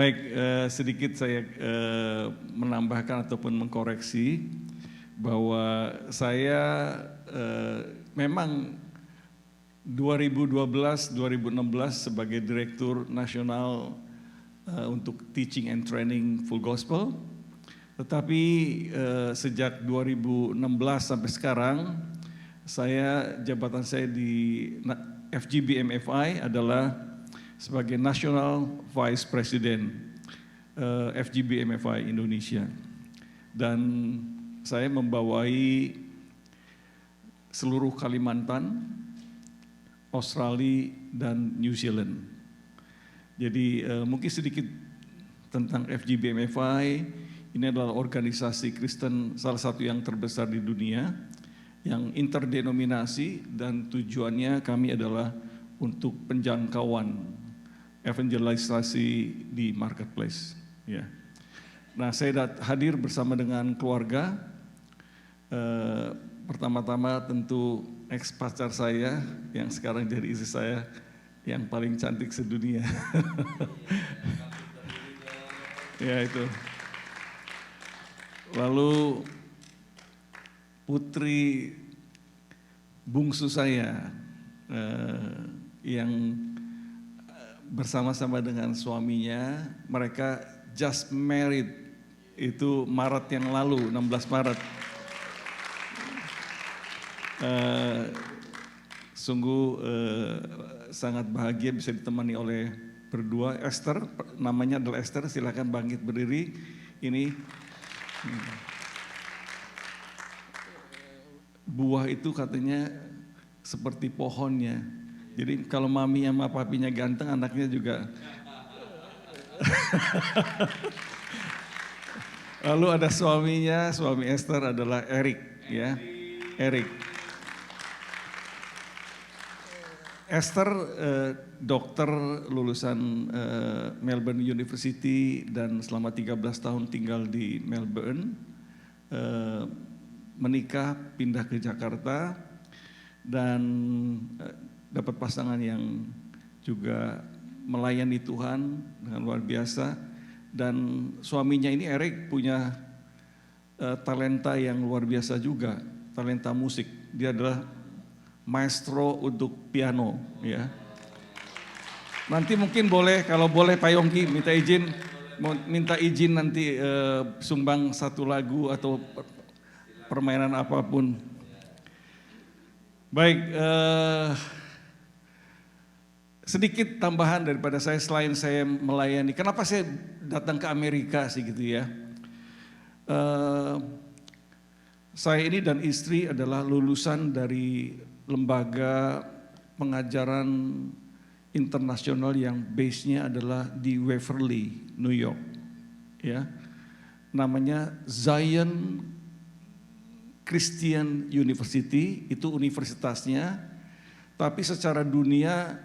Baik, sedikit saya menambahkan ataupun mengkoreksi bahwa saya memang 2012-2016 sebagai Direktur Nasional untuk Teaching and Training Full Gospel, tetapi sejak 2016 sampai sekarang, jabatan saya di FGB MFI adalah sebagai National Vice President FGB MFI Indonesia, dan saya membawai seluruh Kalimantan, Australia, dan New Zealand. Jadi mungkin sedikit tentang FGB MFI. Ini adalah organisasi Kristen salah satu yang terbesar di dunia, yang interdenominasi, dan tujuannya kami adalah untuk penjangkauan evangelisasi di marketplace. Ya. Nah, saya hadir bersama dengan keluarga. Pertama-tama tentu ex pacar saya yang sekarang jadi istri saya yang paling cantik sedunia. Ya itu. Lalu putri bungsu saya yang bersama-sama dengan suaminya, mereka just married, itu Maret yang lalu, 16 Maret. Sungguh sangat bahagia bisa ditemani oleh berdua. Esther, namanya adalah Esther, silakan bangkit berdiri. Ini buah itu katanya seperti pohonnya. Jadi kalau mami sama papinya ganteng, anaknya juga. Lalu ada suaminya, suami Esther adalah Eric, ya, Eric. Esther dokter lulusan Melbourne University dan selama 13 tahun tinggal di Melbourne, menikah, pindah ke Jakarta, dan dapat pasangan yang juga melayani Tuhan dengan luar biasa. Dan suaminya ini Eric punya talenta yang luar biasa juga, talenta musik. Dia adalah maestro untuk piano, ya. Nanti mungkin boleh, kalau boleh Pak Yongki minta izin nanti sumbang satu lagu atau permainan apapun. Baik, sedikit tambahan daripada saya selain saya melayani. Kenapa saya datang ke Amerika sih gitu ya? Saya ini dan istri adalah lulusan dari lembaga pengajaran internasional yang base-nya adalah di Waverly, New York. Ya, namanya Zion Christian University, itu universitasnya. Tapi secara dunia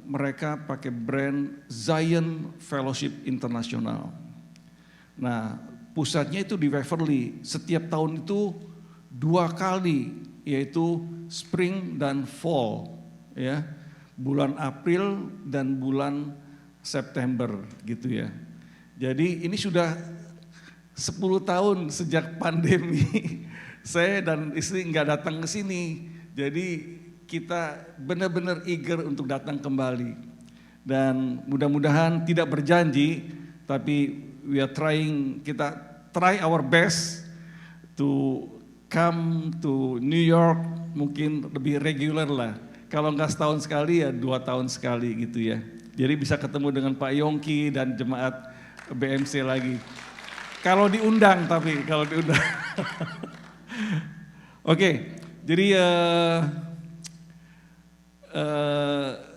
mereka pakai brand Zion Fellowship International. Nah, pusatnya itu di Waverly. Setiap tahun itu 2 kali, yaitu spring dan fall, ya, bulan April dan bulan September, gitu ya. Jadi ini sudah 10 tahun sejak pandemi. Saya dan istri nggak datang ke sini. Jadi kita benar-benar eager untuk datang kembali, dan mudah-mudahan tidak berjanji, tapi kita try our best to come to New York, mungkin lebih regular lah. Kalau nggak setahun sekali ya 2 tahun sekali gitu ya. Jadi bisa ketemu dengan Pak Yongki dan jemaat BMC lagi. Kalau diundang, tapi kalau diundang. Oke, jadi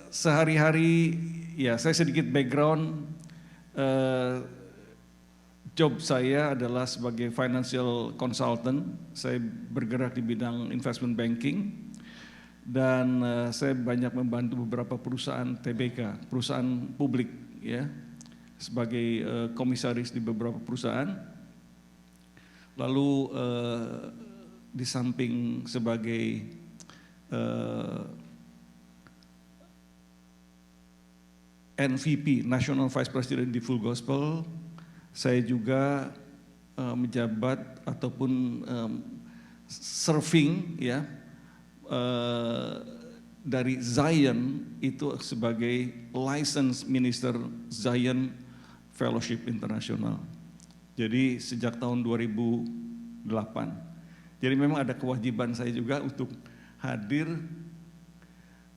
sehari-hari ya saya sedikit background. Job saya adalah sebagai financial consultant. Saya bergerak di bidang investment banking, dan saya banyak membantu beberapa perusahaan TBK, perusahaan publik ya, sebagai komisaris di beberapa perusahaan. Lalu di samping sebagai NVP, National Vice President di Full Gospel. Saya juga menjabat ataupun serving ya dari Zion itu sebagai licensed minister Zion Fellowship International. Jadi sejak tahun 2008. Jadi memang ada kewajiban saya juga untuk hadir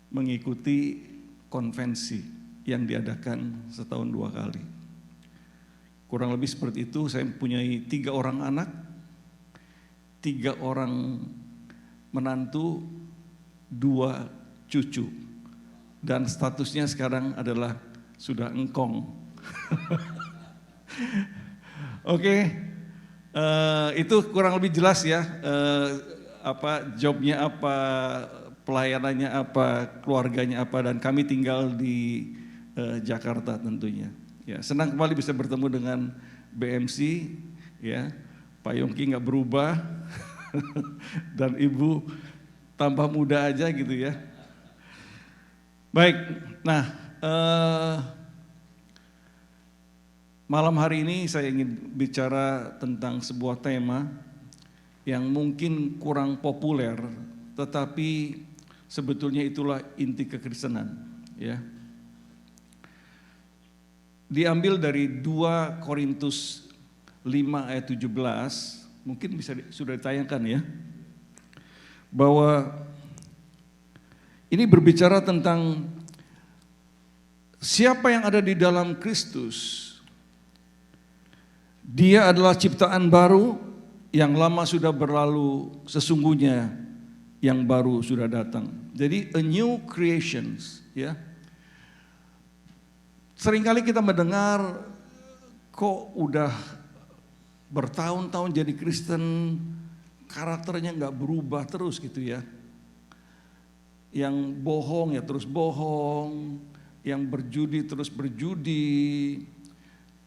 mengikuti konvensi yang diadakan setahun 2 kali. Kurang lebih seperti itu. Saya mempunyai 3 orang anak, 3 orang menantu, 2 cucu. Dan statusnya sekarang adalah sudah engkong. Oke, itu kurang lebih jelas ya, jobnya apa, pelayanannya apa, keluarganya apa, dan kami tinggal di Jakarta tentunya. Ya, senang kembali bisa bertemu dengan BMC, ya, Pak Yongki nggak berubah, dan Ibu tambah muda aja gitu ya. Baik, nah malam hari ini saya ingin bicara tentang sebuah tema yang mungkin kurang populer, tetapi sebetulnya itulah inti kekristenan, ya. Diambil dari 2 Korintus 5 ayat 17, mungkin sudah ditayangkan ya, bahwa ini berbicara tentang siapa yang ada di dalam Kristus. Dia adalah ciptaan baru, yang lama sudah berlalu, sesungguhnya yang baru sudah datang. Jadi a new creations, ya. Seringkali kita mendengar, kok udah bertahun-tahun jadi Kristen, karakternya nggak berubah terus gitu ya. Yang bohong ya terus bohong, yang berjudi terus berjudi,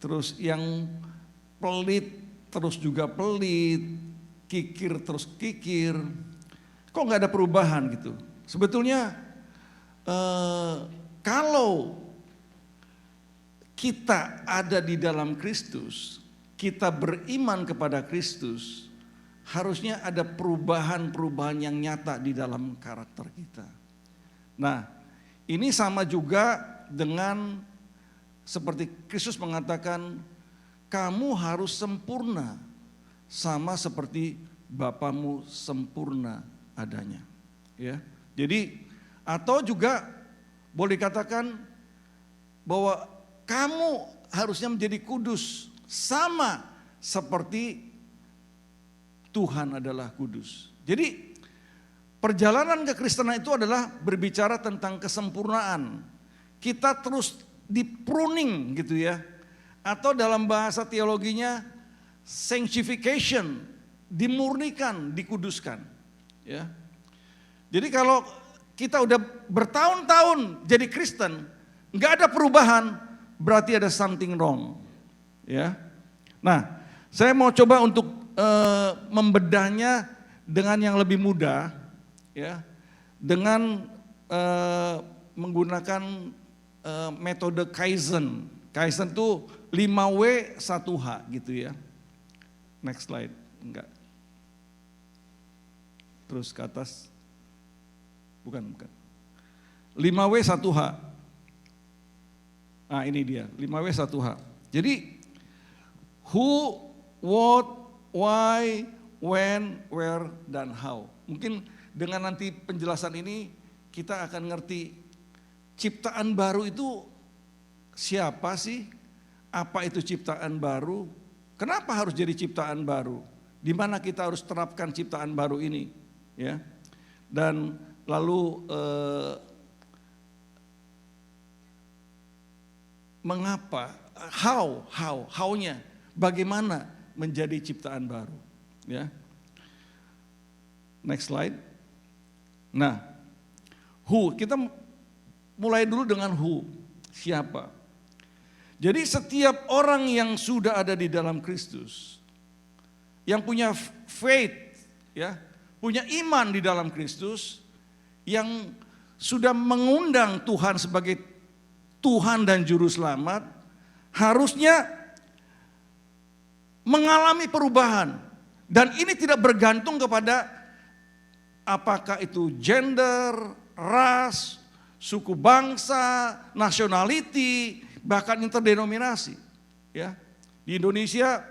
terus yang pelit terus juga pelit, kikir terus kikir. Kok nggak ada perubahan gitu? Sebetulnya kalau kita ada di dalam Kristus, kita beriman kepada Kristus, harusnya ada perubahan-perubahan yang nyata di dalam karakter kita. Nah, ini sama juga dengan seperti Kristus mengatakan, kamu harus sempurna sama seperti Bapamu sempurna adanya. Ya, jadi atau juga boleh dikatakan bahwa kamu harusnya menjadi kudus sama seperti Tuhan adalah kudus. Jadi perjalanan kekristenan itu adalah berbicara tentang kesempurnaan. Kita terus di-pruning gitu ya. Atau dalam bahasa teologinya sanctification, dimurnikan, dikuduskan. Ya. Jadi kalau kita udah bertahun-tahun jadi Kristen, nggak ada perubahan, berarti ada something wrong. Ya. Nah, saya mau coba untuk membedahnya dengan yang lebih mudah, ya, dengan menggunakan metode Kaizen. Kaizen itu 5W 1H gitu ya. Next slide, enggak. Terus ke atas, bukan. 5W 1H. Nah ini dia, 5W 1H. Jadi who, what, why, when, where, dan how. Mungkin dengan nanti penjelasan ini kita akan ngerti ciptaan baru itu siapa sih? Apa itu ciptaan baru? Kenapa harus jadi ciptaan baru? Di mana kita harus terapkan ciptaan baru ini? Ya. Dan lalu mengapa? How-nya? Bagaimana menjadi ciptaan baru? Ya. Next slide. Nah, who, kita mulai dulu dengan who, siapa? Jadi setiap orang yang sudah ada di dalam Kristus, yang punya faith, ya, punya iman di dalam Kristus, yang sudah mengundang Tuhan sebagai Tuhan dan Juru Selamat harusnya mengalami perubahan. Dan ini tidak bergantung kepada apakah itu gender, ras, suku bangsa, nationality, bahkan interdenominasi. Ya, di Indonesia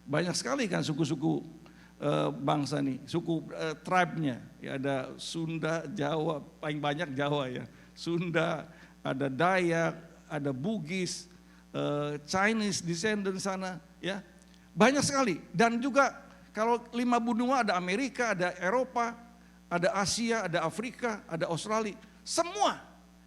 banyak sekali kan suku-suku bangsa nih, suku tribe-nya. Ya, ada Sunda, Jawa, paling banyak Jawa ya. Sunda, ada Dayak, ada Bugis, Chinese descendant sana, ya. Banyak sekali. Dan juga kalau 5 benua ada Amerika, ada Eropa, ada Asia, ada Afrika, ada Australia, semua.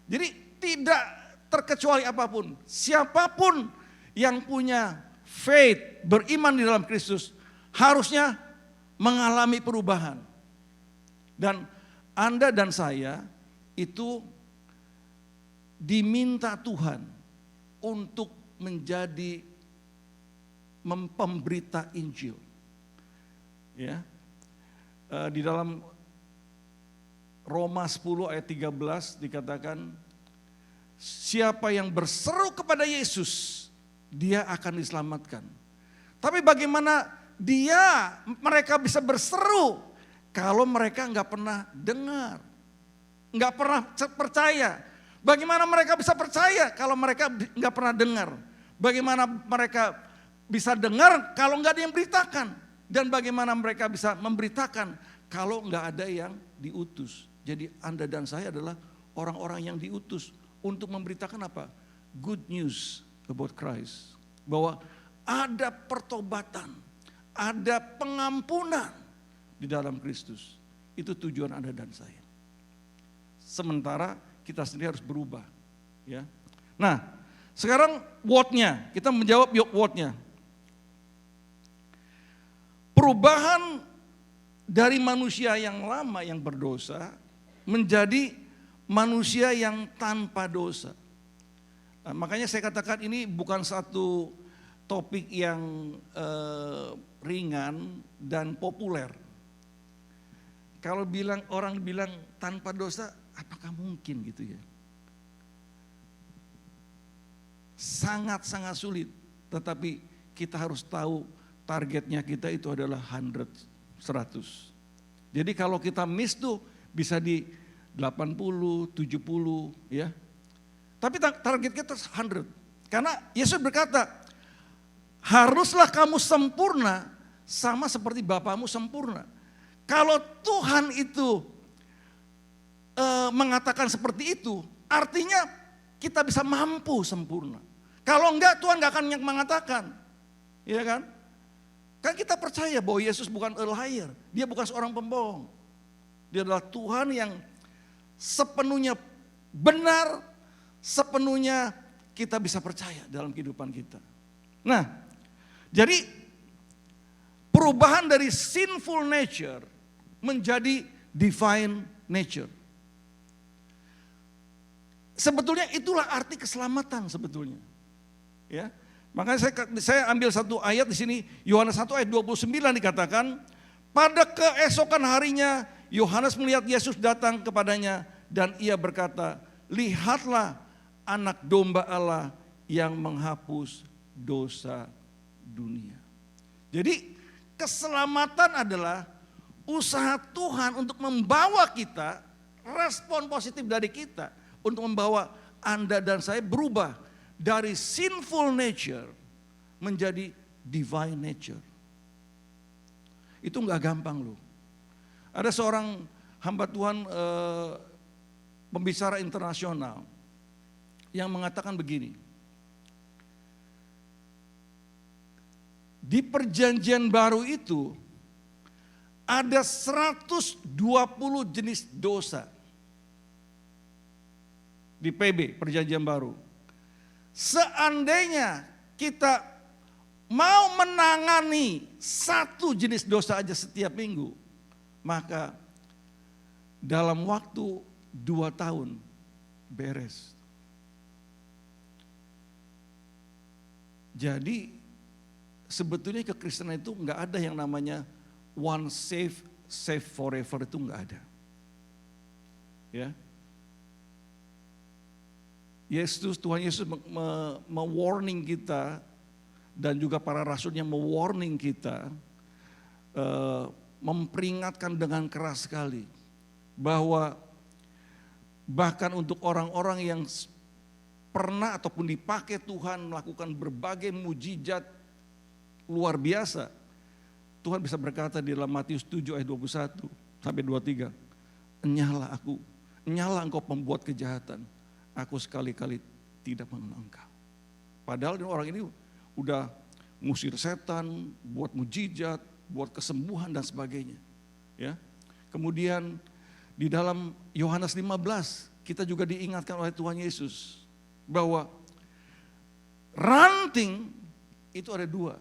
Jadi tidak terkecuali apapun. Siapapun yang punya faith, beriman di dalam Kristus, harusnya mengalami perubahan. Dan Anda dan saya itu diminta Tuhan untuk menjadi pemberita Injil. Ya. Di dalam Roma 10 ayat 13 dikatakan, siapa yang berseru kepada Yesus, dia akan diselamatkan. Tapi bagaimana mereka bisa berseru kalau mereka nggak pernah dengar, nggak pernah percaya? Bagaimana mereka bisa percaya kalau mereka nggak pernah dengar? Bagaimana mereka bisa dengar kalau nggak ada yang beritakan? Dan bagaimana mereka bisa memberitakan kalau nggak ada yang diutus? Jadi Anda dan saya adalah orang-orang yang diutus untuk memberitakan apa? Good news about Christ. Bahwa ada pertobatan, ada pengampunan di dalam Kristus. Itu tujuan Anda dan saya. Sementara kita sendiri harus berubah. Ya. Nah, sekarang what-nya, kita menjawab what-nya. Perubahan dari manusia yang lama yang berdosa menjadi manusia yang tanpa dosa. Nah, makanya saya katakan ini bukan satu topik yang ringan dan populer. Kalau orang bilang tanpa dosa, apakah mungkin gitu ya? Sangat-sangat sulit. Tetapi kita harus tahu targetnya kita itu adalah 100. Jadi kalau kita miss tuh bisa di 80, 70 ya. Tapi target kita 100. Karena Yesus berkata, haruslah kamu sempurna sama seperti Bapamu sempurna. Kalau Tuhan itu mengatakan seperti itu, artinya kita bisa mampu sempurna. Kalau enggak, Tuhan enggak akan mengatakan. Iya kan? Kan kita percaya bahwa Yesus bukan a liar. Dia bukan seorang pembohong. Dia adalah Tuhan yang sepenuhnya benar, sepenuhnya kita bisa percaya dalam kehidupan kita. Nah, jadi perubahan dari sinful nature menjadi divine nature. Sebetulnya itulah arti keselamatan sebetulnya. Ya. Makanya saya ambil satu ayat di sini, Yohanes 1 ayat 29 dikatakan, pada keesokan harinya Yohanes melihat Yesus datang kepadanya dan ia berkata, lihatlah anak domba Allah yang menghapus dosa dunia. Jadi keselamatan adalah usaha Tuhan untuk membawa kita, respon positif dari kita, untuk membawa Anda dan saya berubah dari sinful nature menjadi divine nature. Itu enggak gampang loh. Ada seorang hamba Tuhan pembicara internasional yang mengatakan begini. Di perjanjian baru itu ada 120 jenis dosa. Di PB, perjanjian baru. Seandainya kita mau menangani satu jenis dosa aja setiap minggu, maka dalam waktu 2 tahun beres. Jadi sebetulnya kekristenan itu enggak ada yang namanya one save forever, itu enggak ada. Ya. Tuhan Yesus me-warning kita dan juga para rasulnya me-warning kita, memperingatkan dengan keras sekali bahwa bahkan untuk orang-orang yang pernah ataupun dipakai Tuhan melakukan berbagai mujizat luar biasa, Tuhan bisa berkata di dalam Matius 7 ayat 21 sampai 23, Enyahlah engkau pembuat kejahatan, aku sekali-kali tidak mengenal engkau. Padahal orang ini udah ngusir setan, buat mujizat, buat kesembuhan dan sebagainya. Ya. Kemudian di dalam Yohanes 15 kita juga diingatkan oleh Tuhan Yesus bahwa ranting itu ada dua,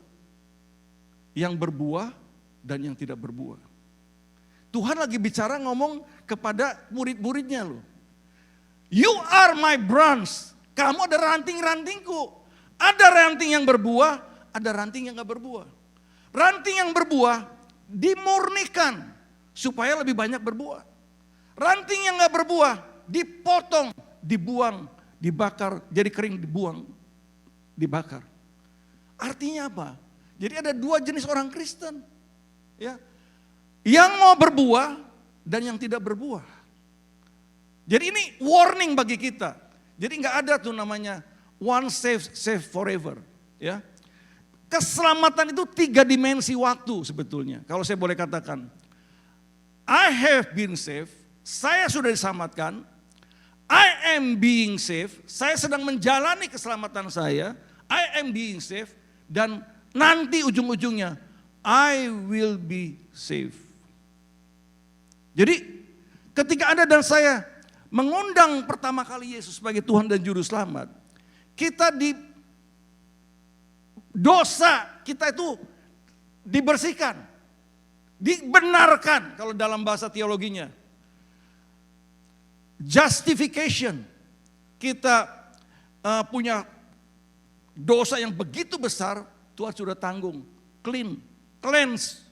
yang berbuah dan yang tidak berbuah. Tuhan lagi bicara ngomong kepada murid-muridnya loh. You are my branch. Kamu ada ranting-rantingku. Ada ranting yang berbuah, ada ranting yang gak berbuah. Ranting yang berbuah dimurnikan supaya lebih banyak berbuah. Ranting yang gak berbuah dipotong, dibuang, dibakar, jadi kering, dibuang, dibakar. Artinya apa? Jadi ada dua jenis orang Kristen. Ya. Yang mau berbuah dan yang tidak berbuah. Jadi ini warning bagi kita. Jadi nggak ada tuh namanya one save forever. Ya, keselamatan itu 3 dimensi waktu sebetulnya. Kalau saya boleh katakan, I have been saved, saya sudah diselamatkan. I am being saved, saya sedang menjalani keselamatan saya. I am being saved, dan nanti ujung-ujungnya I will be saved. Jadi ketika Anda dan saya mengundang pertama kali Yesus sebagai Tuhan dan Juru Selamat, kita dosa kita itu dibersihkan, dibenarkan kalau dalam bahasa teologinya. Justification, kita punya dosa yang begitu besar, Tuhan sudah tanggung, cleanse,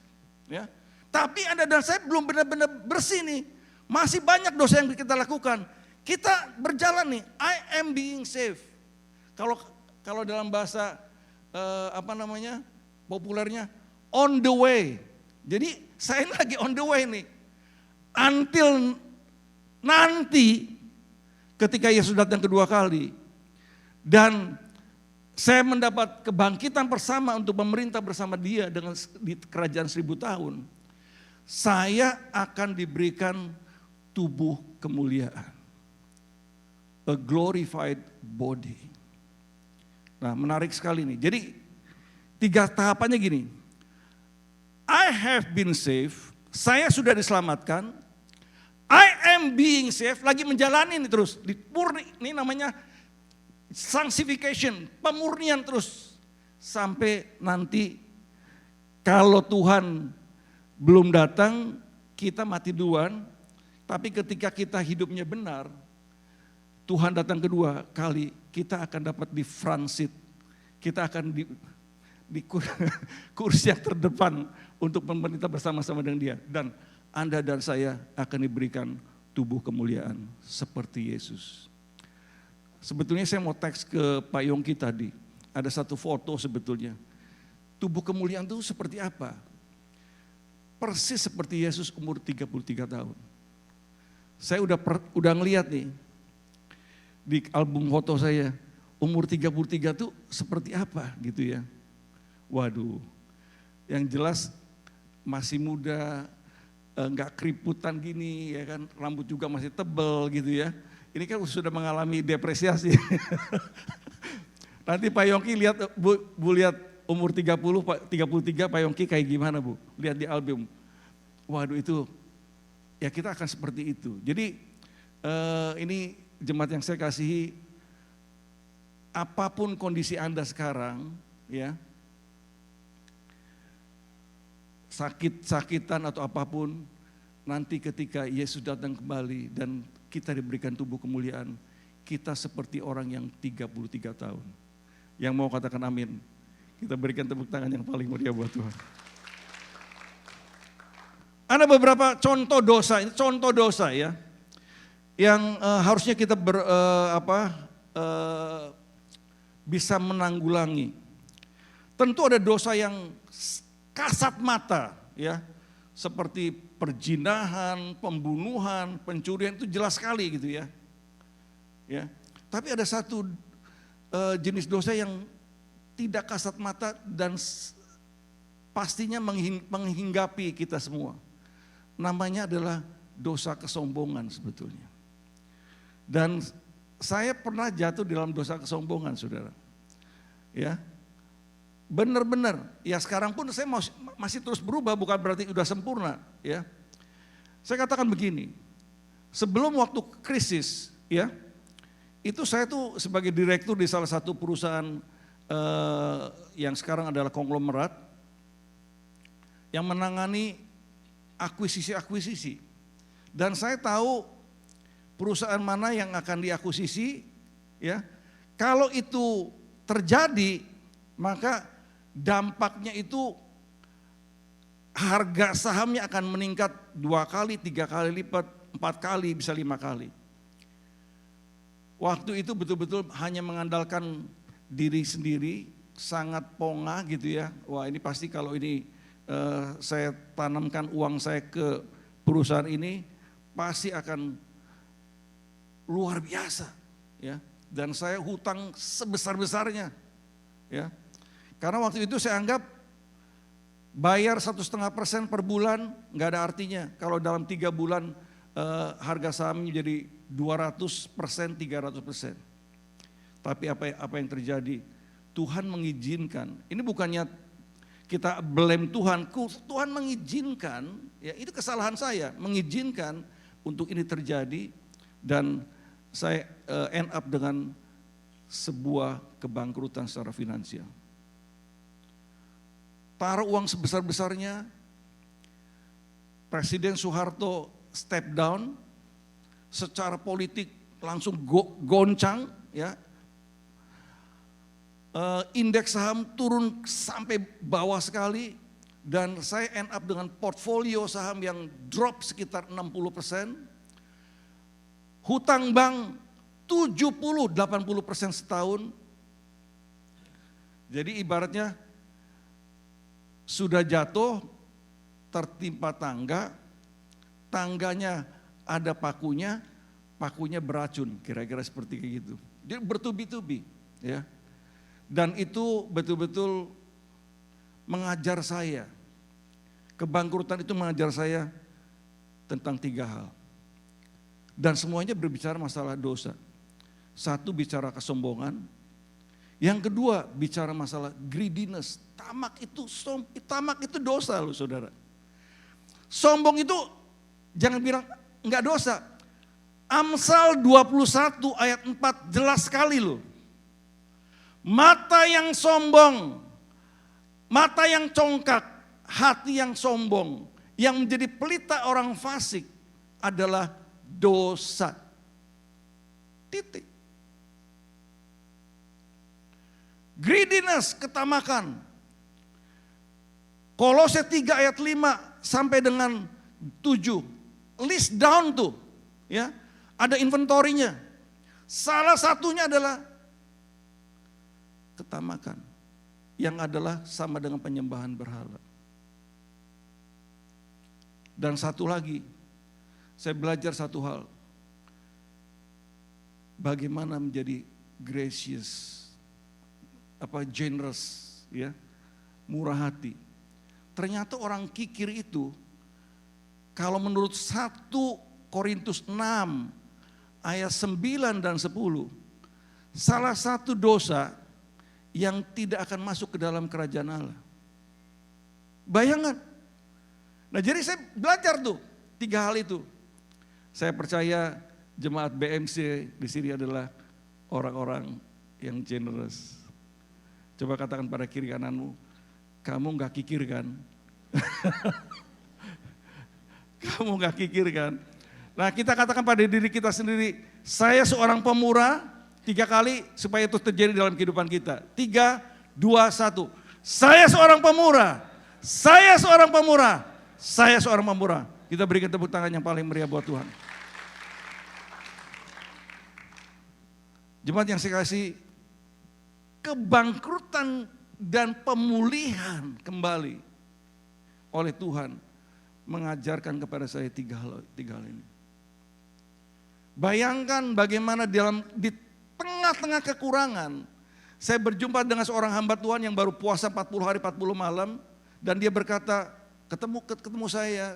ya. Tapi Anda dan saya belum benar-benar bersih nih. Masih banyak dosa yang kita lakukan. Kita berjalan nih, I am being saved. Kalau dalam bahasa populernya, on the way. Jadi saya lagi on the way nih. Until nanti ketika Yesus datang kedua kali. Dan saya mendapat kebangkitan bersama untuk memerintah bersama Dia di kerajaan 1000 tahun. Saya akan diberikan tubuh kemuliaan. A glorified body. Nah, menarik sekali nih. Jadi 3 tahapannya gini. I have been saved, saya sudah diselamatkan. I am being saved, lagi menjalani ini terus. Ini namanya sanctification, pemurnian terus. Sampai nanti kalau Tuhan belum datang, kita mati duluan. Tapi ketika kita hidupnya benar, Tuhan datang kedua kali, kita akan dapat di front seat. Kita akan di kursi yang terdepan untuk memerintah bersama-sama dengan Dia. Dan Anda dan saya akan diberikan tubuh kemuliaan seperti Yesus. Sebetulnya saya mau teks ke Pak Yongki tadi. Ada satu foto sebetulnya. Tubuh kemuliaan itu seperti apa? Persis seperti Yesus umur 33 tahun. Saya udah ngeliat nih di album foto saya, umur 33 tuh seperti apa gitu ya. Waduh, yang jelas masih muda, nggak keriputan gini ya kan, rambut juga masih tebal gitu ya. Ini kan sudah mengalami depresiasi. Nanti Pak Yongki lihat, Bu lihat umur 33 Pak Yongki kayak gimana Bu, lihat di album. Waduh itu, ya kita akan seperti itu. Jadi ini jemaat yang saya kasihi, apapun kondisi Anda sekarang, ya, sakit-sakitan atau apapun, nanti ketika Yesus datang kembali dan kita diberikan tubuh kemuliaan, kita seperti orang yang 33 tahun. Yang mau katakan amin, kita berikan tepuk tangan yang paling meriah buat Tuhan. Ada beberapa contoh dosa ya, yang harusnya kita bisa menanggulangi. Tentu ada dosa yang kasat mata, ya, seperti perzinahan, pembunuhan, pencurian, itu jelas sekali gitu ya. Ya, tapi ada satu jenis dosa yang tidak kasat mata dan pastinya menghinggapi kita semua. Namanya adalah dosa kesombongan sebetulnya. Dan saya pernah jatuh dalam dosa kesombongan, saudara. Ya, benar-benar. Ya sekarang pun saya masih terus berubah, bukan berarti sudah sempurna. Ya, saya katakan begini. Sebelum waktu krisis, ya, itu saya tuh sebagai direktur di salah satu perusahaan yang sekarang adalah konglomerat yang menangani akuisisi-akuisisi. Dan saya tahu perusahaan mana yang akan diakuisisi, ya. Kalau itu terjadi, maka dampaknya itu harga sahamnya akan meningkat 2 kali, 3 kali lipat, 4 kali, bisa 5 kali. Waktu itu betul-betul hanya mengandalkan diri sendiri, sangat pongah gitu ya. Wah, ini pasti kalau ini saya tanamkan uang saya ke perusahaan ini pasti akan luar biasa, ya. Dan saya hutang sebesar-besarnya, ya. Karena waktu itu saya anggap bayar 1,5% per bulan nggak ada artinya. Kalau dalam 3 bulan harga sahamnya jadi 200%, 300%. Tapi apa yang terjadi? Tuhan mengizinkan. Ini bukannya kita blame Tuhan, Tuhan mengizinkan, ya itu kesalahan saya, mengizinkan untuk ini terjadi dan saya end up dengan sebuah kebangkrutan secara finansial. Taruh uang sebesar-besarnya, Presiden Soeharto step down, secara politik langsung goncang, ya. Indeks saham turun sampai bawah sekali dan saya end up dengan portfolio saham yang drop sekitar 60%. Hutang bank 70-80% setahun. Jadi ibaratnya sudah jatuh, tertimpa tangga, tangganya ada pakunya, pakunya beracun, kira-kira seperti kayak gitu. Dia bertubi-tubi, ya. Dan itu betul-betul mengajar saya. Kebangkrutan itu mengajar saya tentang 3 hal. Dan semuanya berbicara masalah dosa. 1 bicara kesombongan. Yang kedua bicara masalah greediness. Tamak itu dosa loh saudara. Sombong itu jangan bilang enggak dosa. Amsal 21 ayat 4 jelas sekali loh. Mata yang sombong, mata yang congkak, hati yang sombong, yang menjadi pelita orang fasik adalah dosa. Titik. Greediness, ketamakan. Kolose 3 ayat 5 sampai dengan 7. List down tuh, ya. Ada inventorinya. Salah satunya adalah ketamakan, yang adalah sama dengan penyembahan berhala. Dan satu lagi, saya belajar satu hal, bagaimana menjadi gracious, generous, ya, murah hati. Ternyata orang kikir itu, kalau menurut 1 Korintus 6 ayat 9 dan 10, salah satu dosa yang tidak akan masuk ke dalam kerajaan Allah. Bayangkan. Nah jadi saya belajar tuh 3 hal itu. Saya percaya jemaat BMC di sini adalah orang-orang yang generous. Coba katakan pada kiri kananmu, kamu gak kikir kan? Kamu gak kikir kan? Nah kita katakan pada diri kita sendiri, saya seorang pemurah. 3 kali supaya itu terjadi dalam kehidupan kita. 3, 2, 1. Saya seorang pemurah. Saya seorang pemurah. Saya seorang pemurah. Kita berikan tepuk tangan yang paling meriah buat Tuhan. Jemaat yang saya kasih, kebangkrutan dan pemulihan kembali oleh Tuhan mengajarkan kepada saya tiga hal ini. Bayangkan bagaimana di tengah-tengah kekurangan, saya berjumpa dengan seorang hamba Tuhan yang baru puasa 40 hari 40 malam, dan dia berkata, ketemu saya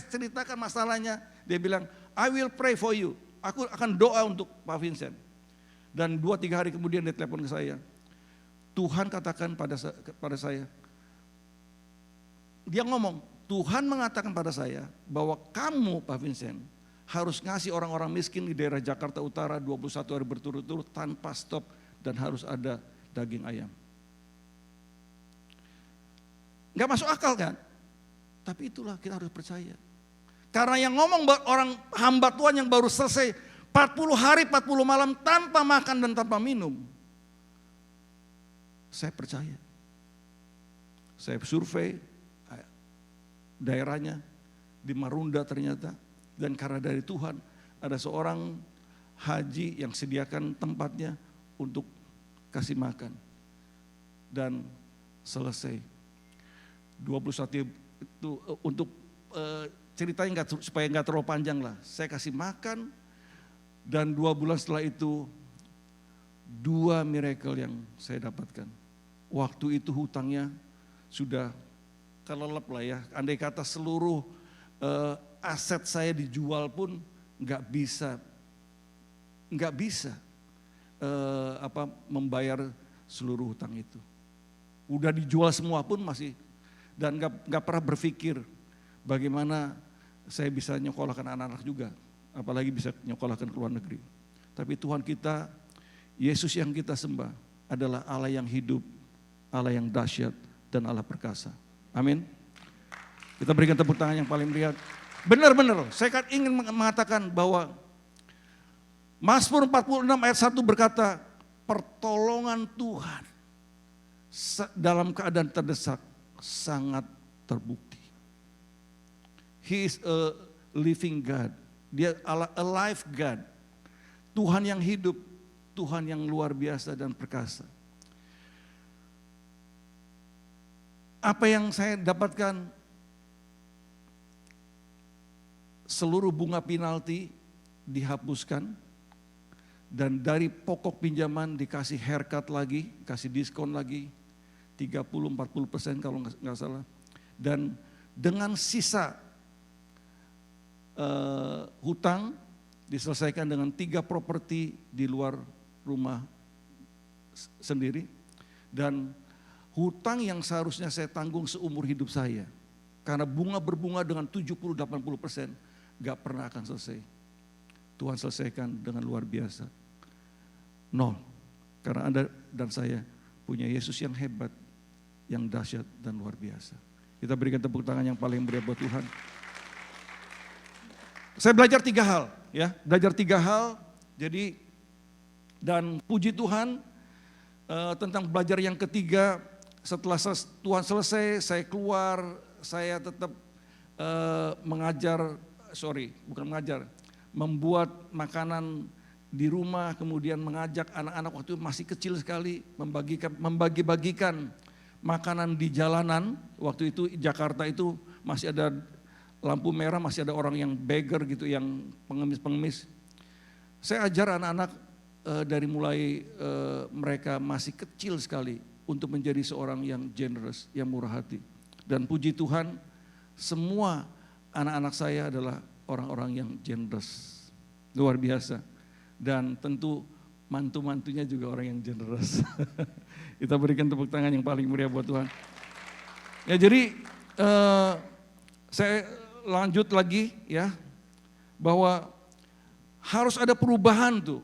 ceritakan masalahnya, dia bilang, I will pray for you, aku akan doa untuk Pak Vincent. Dan 2-3 hari kemudian dia telepon ke saya, Tuhan katakan pada saya, dia ngomong, Tuhan mengatakan pada saya bahwa kamu Pak Vincent harus ngasih orang-orang miskin di daerah Jakarta Utara 21 hari berturut-turut tanpa stop, dan harus ada daging ayam. Gak masuk akal kan? Tapi itulah kita harus percaya. Karena yang ngomong orang hamba Tuhan yang baru selesai 40 hari 40 malam tanpa makan dan tanpa minum. Saya percaya. Saya survei daerahnya di Marunda ternyata. Dan karena dari Tuhan ada seorang haji yang sediakan tempatnya untuk kasih makan. Dan selesai. 21 itu untuk ceritanya supaya nggak terlalu panjang lah. Saya kasih makan dan 2 bulan setelah itu 2 miracle yang saya dapatkan. Waktu itu hutangnya sudah kelelep lah ya. Andai kata seluruh aset saya dijual pun nggak bisa membayar seluruh hutang itu. Udah dijual semua pun masih, dan nggak pernah berpikir bagaimana saya bisa nyekolahkan anak-anak juga, apalagi bisa nyekolahkan ke luar negeri. Tapi Tuhan kita, Yesus yang kita sembah adalah Allah yang hidup, Allah yang dahsyat, dan Allah perkasa. Amin. Kita berikan tepuk tangan yang paling meriah. Benar-benar, saya ingin mengatakan bahwa Mazmur 46 ayat 1 berkata, pertolongan Tuhan dalam keadaan terdesak sangat terbukti. He is a living God. Dia alive God. Tuhan yang hidup, Tuhan yang luar biasa dan perkasa. Apa yang saya dapatkan? Seluruh bunga penalti dihapuskan, dan dari pokok pinjaman dikasih haircut lagi, kasih diskon lagi 30-40% kalau nggak salah. Dan dengan sisa hutang diselesaikan dengan 3 properti di luar rumah sendiri, dan hutang yang seharusnya saya tanggung seumur hidup saya karena berbunga dengan 70-80%. Gak pernah akan selesai. Tuhan selesaikan dengan luar biasa. 0. Karena Anda dan saya punya Yesus yang hebat, yang dahsyat dan luar biasa. Kita berikan tepuk tangan yang paling meriah buat Tuhan. Saya belajar 3 hal, ya. Belajar 3 hal. Jadi, dan puji Tuhan tentang belajar yang ketiga, setelah Tuhan selesai, saya keluar, saya tetap membuat makanan di rumah, kemudian mengajak anak-anak waktu itu masih kecil sekali, membagi-bagikan makanan di jalanan. Waktu itu Jakarta itu masih ada lampu merah, masih ada orang yang beggar gitu, yang pengemis-pengemis. Saya ajar anak-anak dari mulai mereka masih kecil sekali untuk menjadi seorang yang generous, yang murah hati. Dan puji Tuhan, semua anak-anak saya adalah orang-orang yang generous, luar biasa. Dan tentu mantu-mantunya juga orang yang generous. Kita berikan tepuk tangan yang paling meriah buat Tuhan. Ya, jadi saya lanjut lagi ya, bahwa harus ada perubahan tuh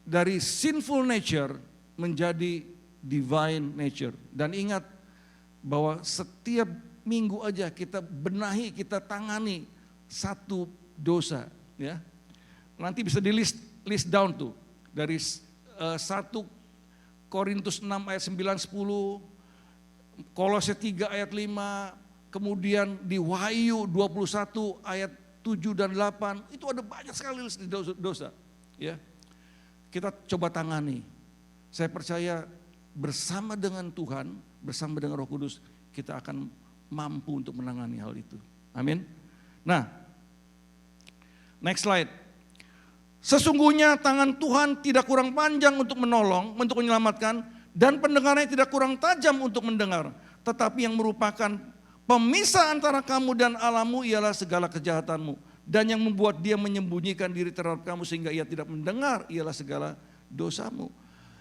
dari sinful nature menjadi divine nature. Dan ingat bahwa setiap minggu aja kita benahi, kita tangani satu dosa, ya. Nanti bisa di list down tuh dari 1 Korintus 6 ayat 9 10, Kolose 3 ayat 5, kemudian di Wahyu 21 ayat 7 dan 8, itu ada banyak sekali list dosa, ya. kita coba tangani. Saya percaya bersama dengan Tuhan, bersama dengan Roh Kudus, kita akan mampu untuk menangani hal itu. Amin. Nah, next slide. Sesungguhnya tangan Tuhan tidak kurang panjang untuk menolong, untuk menyelamatkan, dan pendengarannya tidak kurang tajam untuk mendengar. Tetapi yang merupakan pemisah antara kamu dan Allahmu ialah segala kejahatanmu. Dan yang membuat dia menyembunyikan diri terhadap kamu sehingga ia tidak mendengar ialah segala dosamu.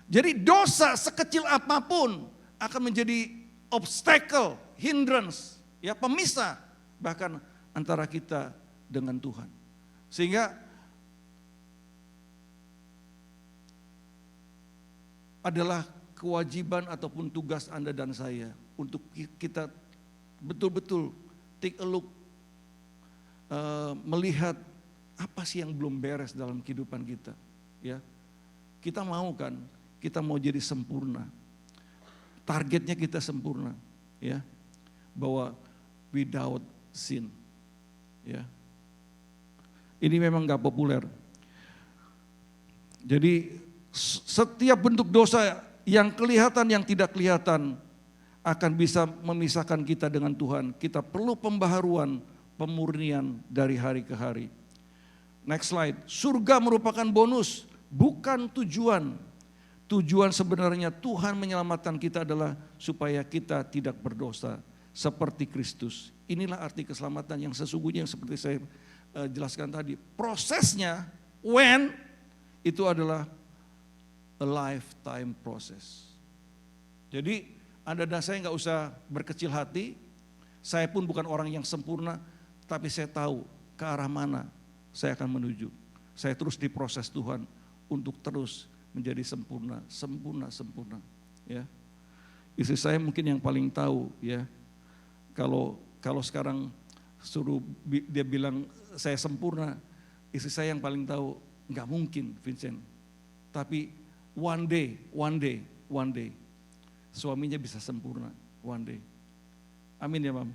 Jadi dosa sekecil apapun akan menjadi obstacle, hindrance, ya pemisah bahkan antara kita dengan Tuhan. Sehingga adalah kewajiban ataupun tugas Anda dan saya untuk kita betul-betul take a look, melihat apa sih yang belum beres dalam kehidupan kita. Ya, kita mau kan? Kita mau jadi sempurna. Targetnya kita sempurna, ya. Bahwa without sin. Ya. Ini memang gak populer. Jadi setiap bentuk dosa yang kelihatan, yang tidak kelihatan akan bisa memisahkan kita dengan Tuhan. Kita perlu pembaharuan, pemurnian dari hari ke hari. Next slide. Surga merupakan bonus, bukan tujuan. Tujuan sebenarnya Tuhan menyelamatkan kita adalah supaya kita tidak berdosa seperti Kristus. Inilah arti keselamatan yang sesungguhnya yang seperti saya jelaskan tadi. Prosesnya when itu adalah a lifetime process. Jadi Anda dan saya nggak usah berkecil hati. Saya pun bukan orang yang sempurna, tapi saya tahu ke arah mana saya akan menuju. Saya terus diproses Tuhan untuk terus menjadi sempurna. Ya. Istri saya mungkin yang paling tahu ya. Kalau sekarang suruh dia bilang saya sempurna, istri saya yang paling tahu nggak mungkin Vincent. Tapi one day suaminya bisa sempurna, one day. Amin ya, Mam.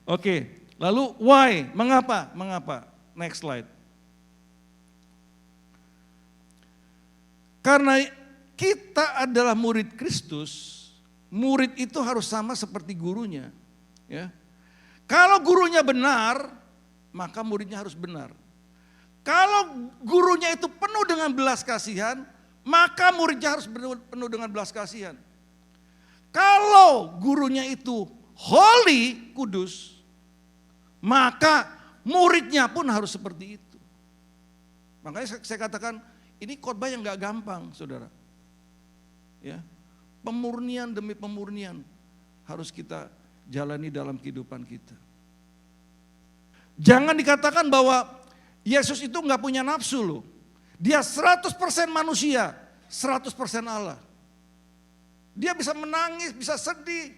Oke, lalu why? Mengapa? Next slide. Karena kita adalah murid Kristus, murid itu harus sama seperti gurunya. Ya. Kalau gurunya benar, maka muridnya harus benar. Kalau gurunya itu penuh dengan belas kasihan, maka muridnya harus penuh dengan belas kasihan. Kalau gurunya itu holy, kudus, maka muridnya pun harus seperti itu. Makanya saya katakan, ini khotbah yang gak gampang, saudara. Ya, pemurnian demi pemurnian harus kita jalani dalam kehidupan kita. Jangan dikatakan bahwa Yesus itu gak punya nafsu loh. Dia 100% manusia, 100% Allah. Dia bisa menangis, bisa sedih,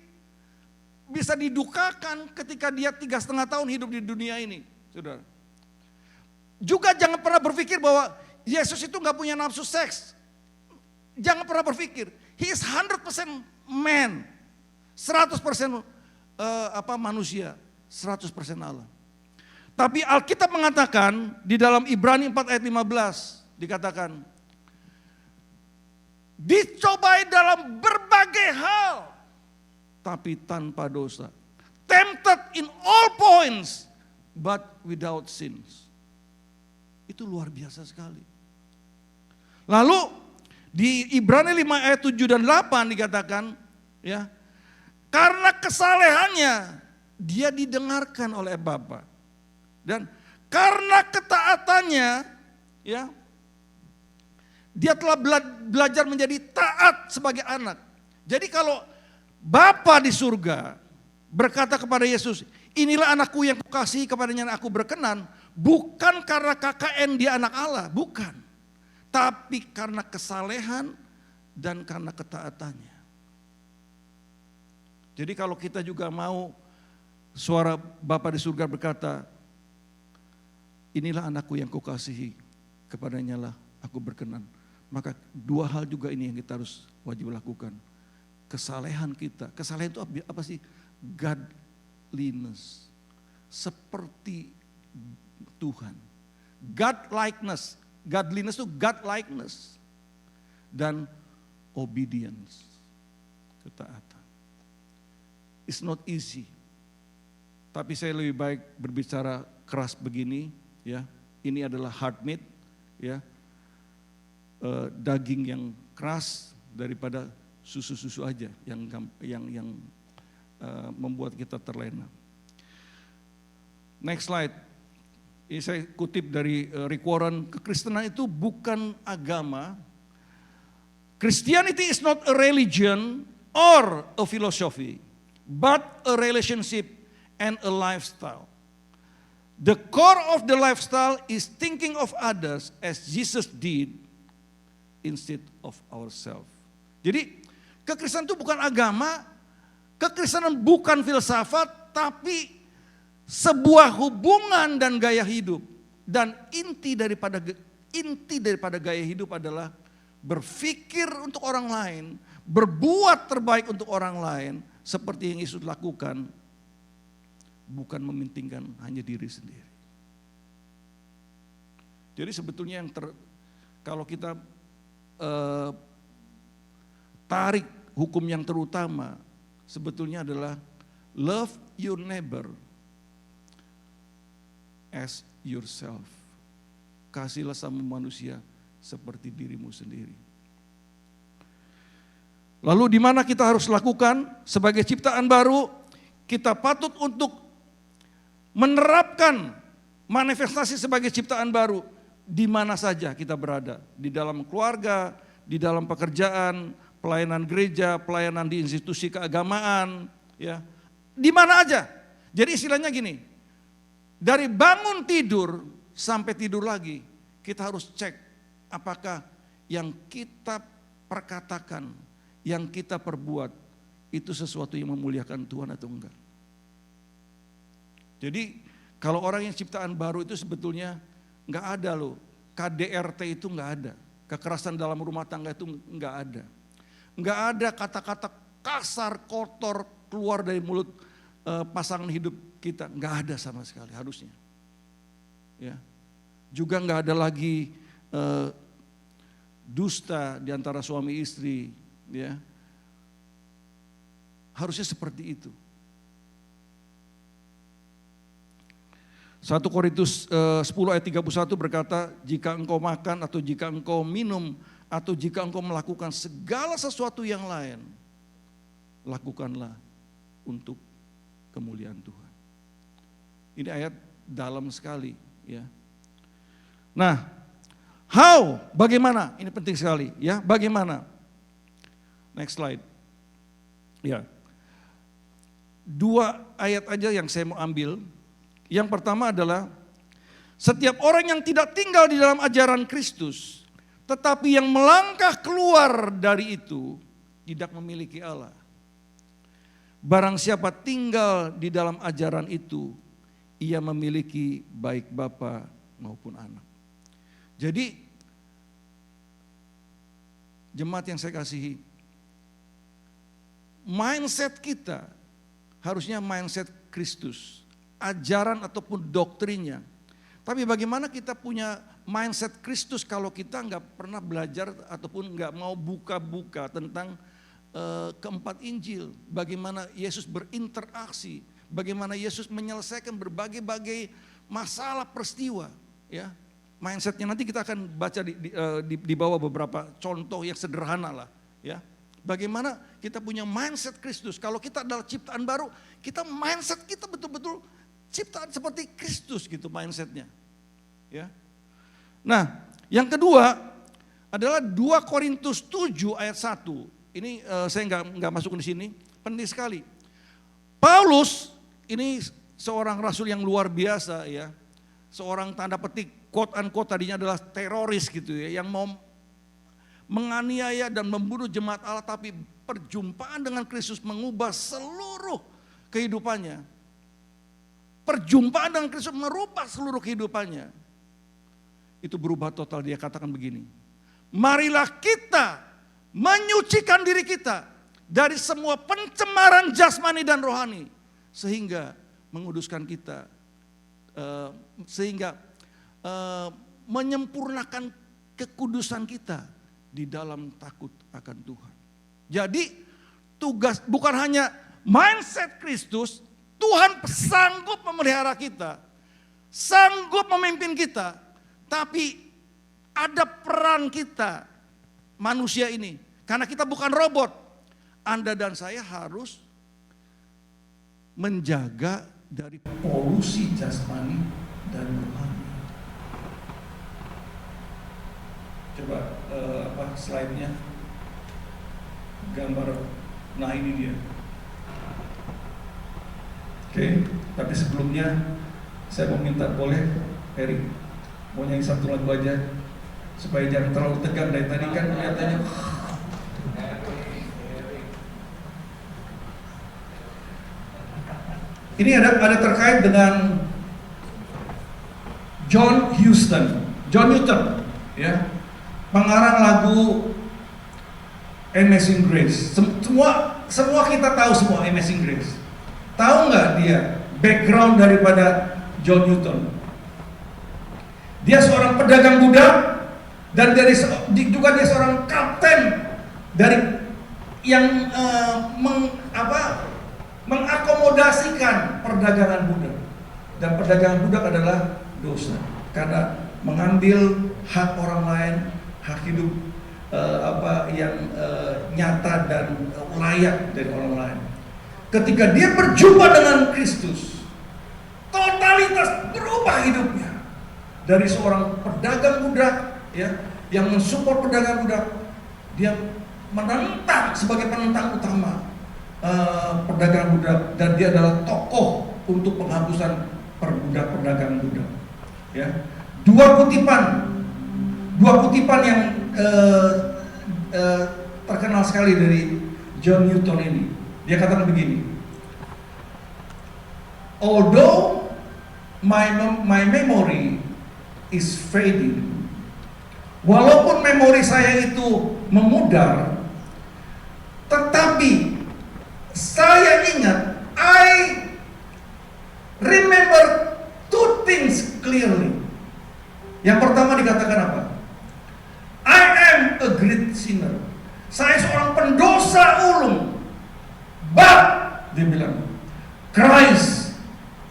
bisa didukakan ketika dia 3,5 tahun hidup di dunia ini, saudara. Juga jangan pernah berpikir bahwa Yesus itu gak punya nafsu seks. Jangan pernah berpikir. He is 100% man. 100% manusia. 100% Allah. Tapi Alkitab mengatakan di dalam Ibrani 4 ayat 15. Dikatakan. Dicobai dalam berbagai hal. Tapi tanpa dosa. Tempted in all points. But without sins. Itu luar biasa sekali. Lalu di Ibrani 5 ayat 7 dan 8 dikatakan ya, karena kesalehannya dia didengarkan oleh Bapa. Dan karena ketaatannya ya, dia telah belajar menjadi taat sebagai anak. Jadi kalau Bapa di surga berkata kepada Yesus, inilah anakku yang kukasihi kepadanya aku berkenan, bukan karena KKN dia anak Allah, bukan. Tapi karena kesalehan dan karena ketaatannya. Jadi kalau kita juga mau suara Bapa di surga berkata, inilah anakku yang kukasihi, kepadanya lah aku berkenan. Maka dua hal juga ini yang kita harus wajib lakukan. Kesalehan kita, kesalehan itu apa sih? Godliness, seperti Tuhan. God likeness, Godliness itu godlikeness. Dan obedience, ketaatan. It's not easy. Tapi saya lebih baik berbicara keras begini, ya. Ini adalah hard meat, ya. Daging yang keras daripada susu-susu aja yang membuat kita terlena. Next slide. Ini saya kutip dari Rick Warren, kekristenan itu bukan agama. Christianity is not a religion or a philosophy, but a relationship and a lifestyle. The core of the lifestyle is thinking of others as Jesus did instead of ourselves. Jadi kekristenan itu bukan agama, kekristenan bukan filsafat, tapi sebuah hubungan dan gaya hidup. Dan inti daripada gaya hidup adalah berpikir untuk orang lain, berbuat terbaik untuk orang lain, seperti yang Yesus lakukan, bukan mementingkan hanya diri sendiri. Jadi sebetulnya kalau kita tarik hukum yang terutama, sebetulnya adalah love your neighbor as yourself. Kasihlah sama manusia seperti dirimu sendiri. Lalu di mana kita harus lakukan sebagai ciptaan baru? Kita patut untuk menerapkan manifestasi sebagai ciptaan baru di mana saja kita berada, di dalam keluarga, di dalam pekerjaan, pelayanan gereja, pelayanan di institusi keagamaan, ya. Di mana aja. Jadi istilahnya gini, dari bangun tidur sampai tidur lagi, kita harus cek apakah yang kita perkatakan, yang kita perbuat, itu sesuatu yang memuliakan Tuhan atau enggak. Jadi kalau orang yang ciptaan baru itu sebetulnya enggak ada loh, KDRT itu enggak ada. Kekerasan dalam rumah tangga itu enggak ada. Enggak ada kata-kata kasar, kotor keluar dari mulut pasangan hidup kita. Enggak ada sama sekali harusnya. Ya. Juga enggak ada lagi dusta di antara suami istri, ya. Harusnya seperti itu. 1 Korintus 10 ayat 31 berkata, jika engkau makan atau jika engkau minum atau jika engkau melakukan segala sesuatu yang lain, lakukanlah untuk kemuliaan Tuhan. Ini ayat dalam sekali, ya. Nah, bagaimana? Ini penting sekali, ya. Bagaimana? Next slide. Ya. 2 ayat aja yang saya mau ambil. Yang pertama adalah setiap orang yang tidak tinggal di dalam ajaran Kristus, tetapi yang melangkah keluar dari itu tidak memiliki Allah. Barang siapa tinggal di dalam ajaran itu, ia memiliki baik bapa maupun anak. Jadi jemaat yang saya kasihi, mindset kita harusnya mindset Kristus, ajaran ataupun doktrinnya. Tapi bagaimana kita punya mindset Kristus kalau kita nggak pernah belajar ataupun nggak mau buka-buka tentang keempat Injil, bagaimana Yesus berinteraksi, bagaimana Yesus menyelesaikan berbagai-bagai masalah peristiwa, ya. Mindsetnya nanti kita akan baca di bawah beberapa contoh yang sederhana lah, ya. Bagaimana kita punya mindset Kristus. Kalau kita adalah ciptaan baru, kita mindset kita betul-betul ciptaan seperti Kristus gitu mindsetnya, ya. Nah, yang kedua adalah 2 Korintus 7 ayat 1. Ini saya nggak masuk di sini, penting sekali. Paulus ini seorang rasul yang luar biasa, ya. Seorang tanda petik quote unquote tadinya adalah teroris gitu ya, yang mau menganiaya dan membunuh jemaat Allah, tapi perjumpaan dengan Kristus mengubah seluruh kehidupannya. Perjumpaan dengan Kristus merubah seluruh kehidupannya. Itu berubah total. Dia katakan begini, marilah kita menyucikan diri kita dari semua pencemaran jasmani dan rohani, sehingga menguduskan kita, sehingga menyempurnakan kekudusan kita di dalam takut akan Tuhan. Jadi tugas bukan hanya mindset Kristus, Tuhan sanggup memelihara kita, sanggup memimpin kita, tapi ada peran kita manusia ini. Karena kita bukan robot. Anda dan saya harus menjaga dari polusi jasmani dan rohani. Coba slide-nya, gambar, nah ini dia. Oke, tapi sebelumnya saya mau minta, boleh Erik mau nyanyi satu lagu aja supaya jangan terlalu tegang. Dari tadi kan kelihatannya ini ada terkait dengan John Newton, ya, pengarang lagu Amazing Grace. Semua kita tahu semua Amazing Grace. Tahu nggak dia background daripada John Newton? Dia seorang pedagang budak dan juga dia seorang kapten dari yang mengakomodasikan perdagangan budak. Dan perdagangan budak adalah dosa karena mengambil hak orang lain, hak hidup yang nyata dan layak dari orang lain. Ketika dia berjumpa dengan Kristus, totalitas berubah hidupnya. Dari seorang pedagang budak, ya, yang mensupport pedagang budak, dia menentang sebagai penentang utama pedagang budak, dan dia adalah tokoh untuk penghapusan perdagangan budak. Ya, dua kutipan yang terkenal sekali dari John Newton ini. Dia katakan begini: although my memory is fading, walaupun memori saya itu memudar, tetapi saya ingat, I remember two things clearly. Yang pertama dikatakan apa? I am a great sinner. Saya seorang pendosa ulung. But dia bilang, Christ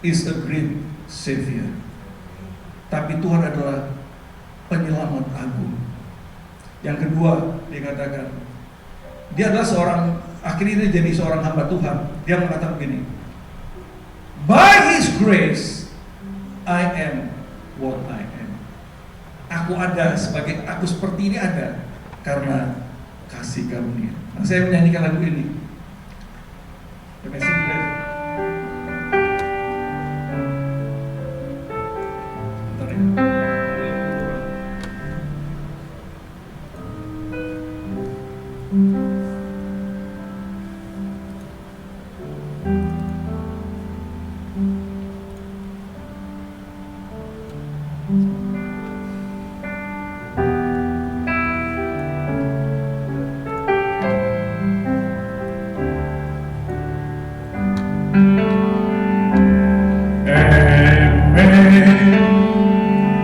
is a great savior. Tapi Tuhan adalah penyelamat agung. Yang kedua, dia katakan, dia adalah akhirnya dia jadi seorang hamba Tuhan. Dia mengatakan begini, by His grace, I am what I am. Aku seperti ini ada karena kasih karunia. Nah, saya menyanyikan lagu ini. Amazing Grace.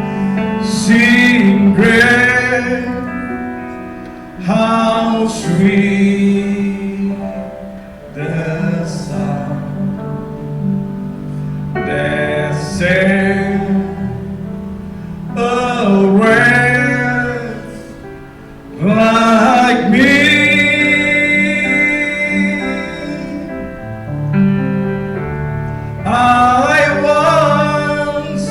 Amazing grace, how sweet the sound that saved a wretch like me. I once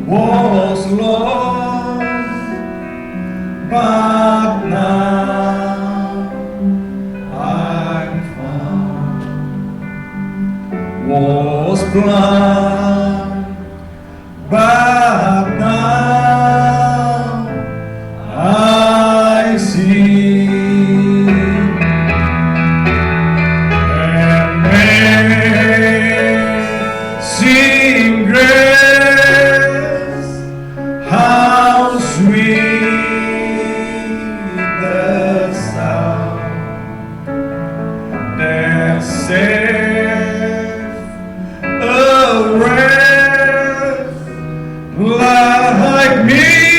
was lost, but now I'm found. Was blind, but now I see. Amazing grace, how sweet the sound that saved a wretch like me.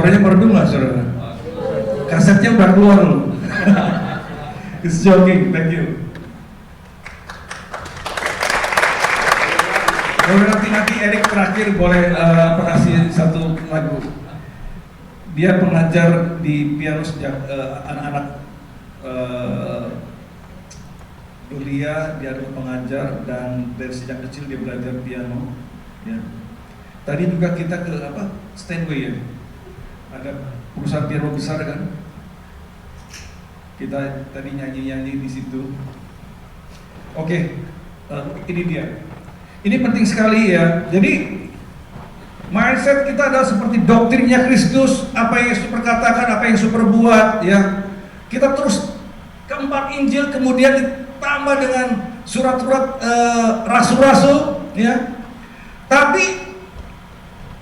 Suaranya merdu nggak, saudara? Kasetnya udah keluar loh. It's joking, thank you. Nanti Erik terakhir boleh kasih satu lagu. Dia pengajar di piano sejak anak-anak belia, dia adalah pengajar dan dari sejak kecil dia belajar piano. Ya. Tadi juga kita ke Steinway ya, ada perusahaan piano besar kan. Kita tadi nyanyi-nyanyi di situ. Oke, ini dia. Ini penting sekali ya. Jadi mindset kita adalah seperti doktrinnya Kristus, apa yang Yesus perkatakan, apa yang Yesus perbuat ya. Kita terus keempat Injil, kemudian ditambah dengan surat-surat rasul-rasul ya. Tapi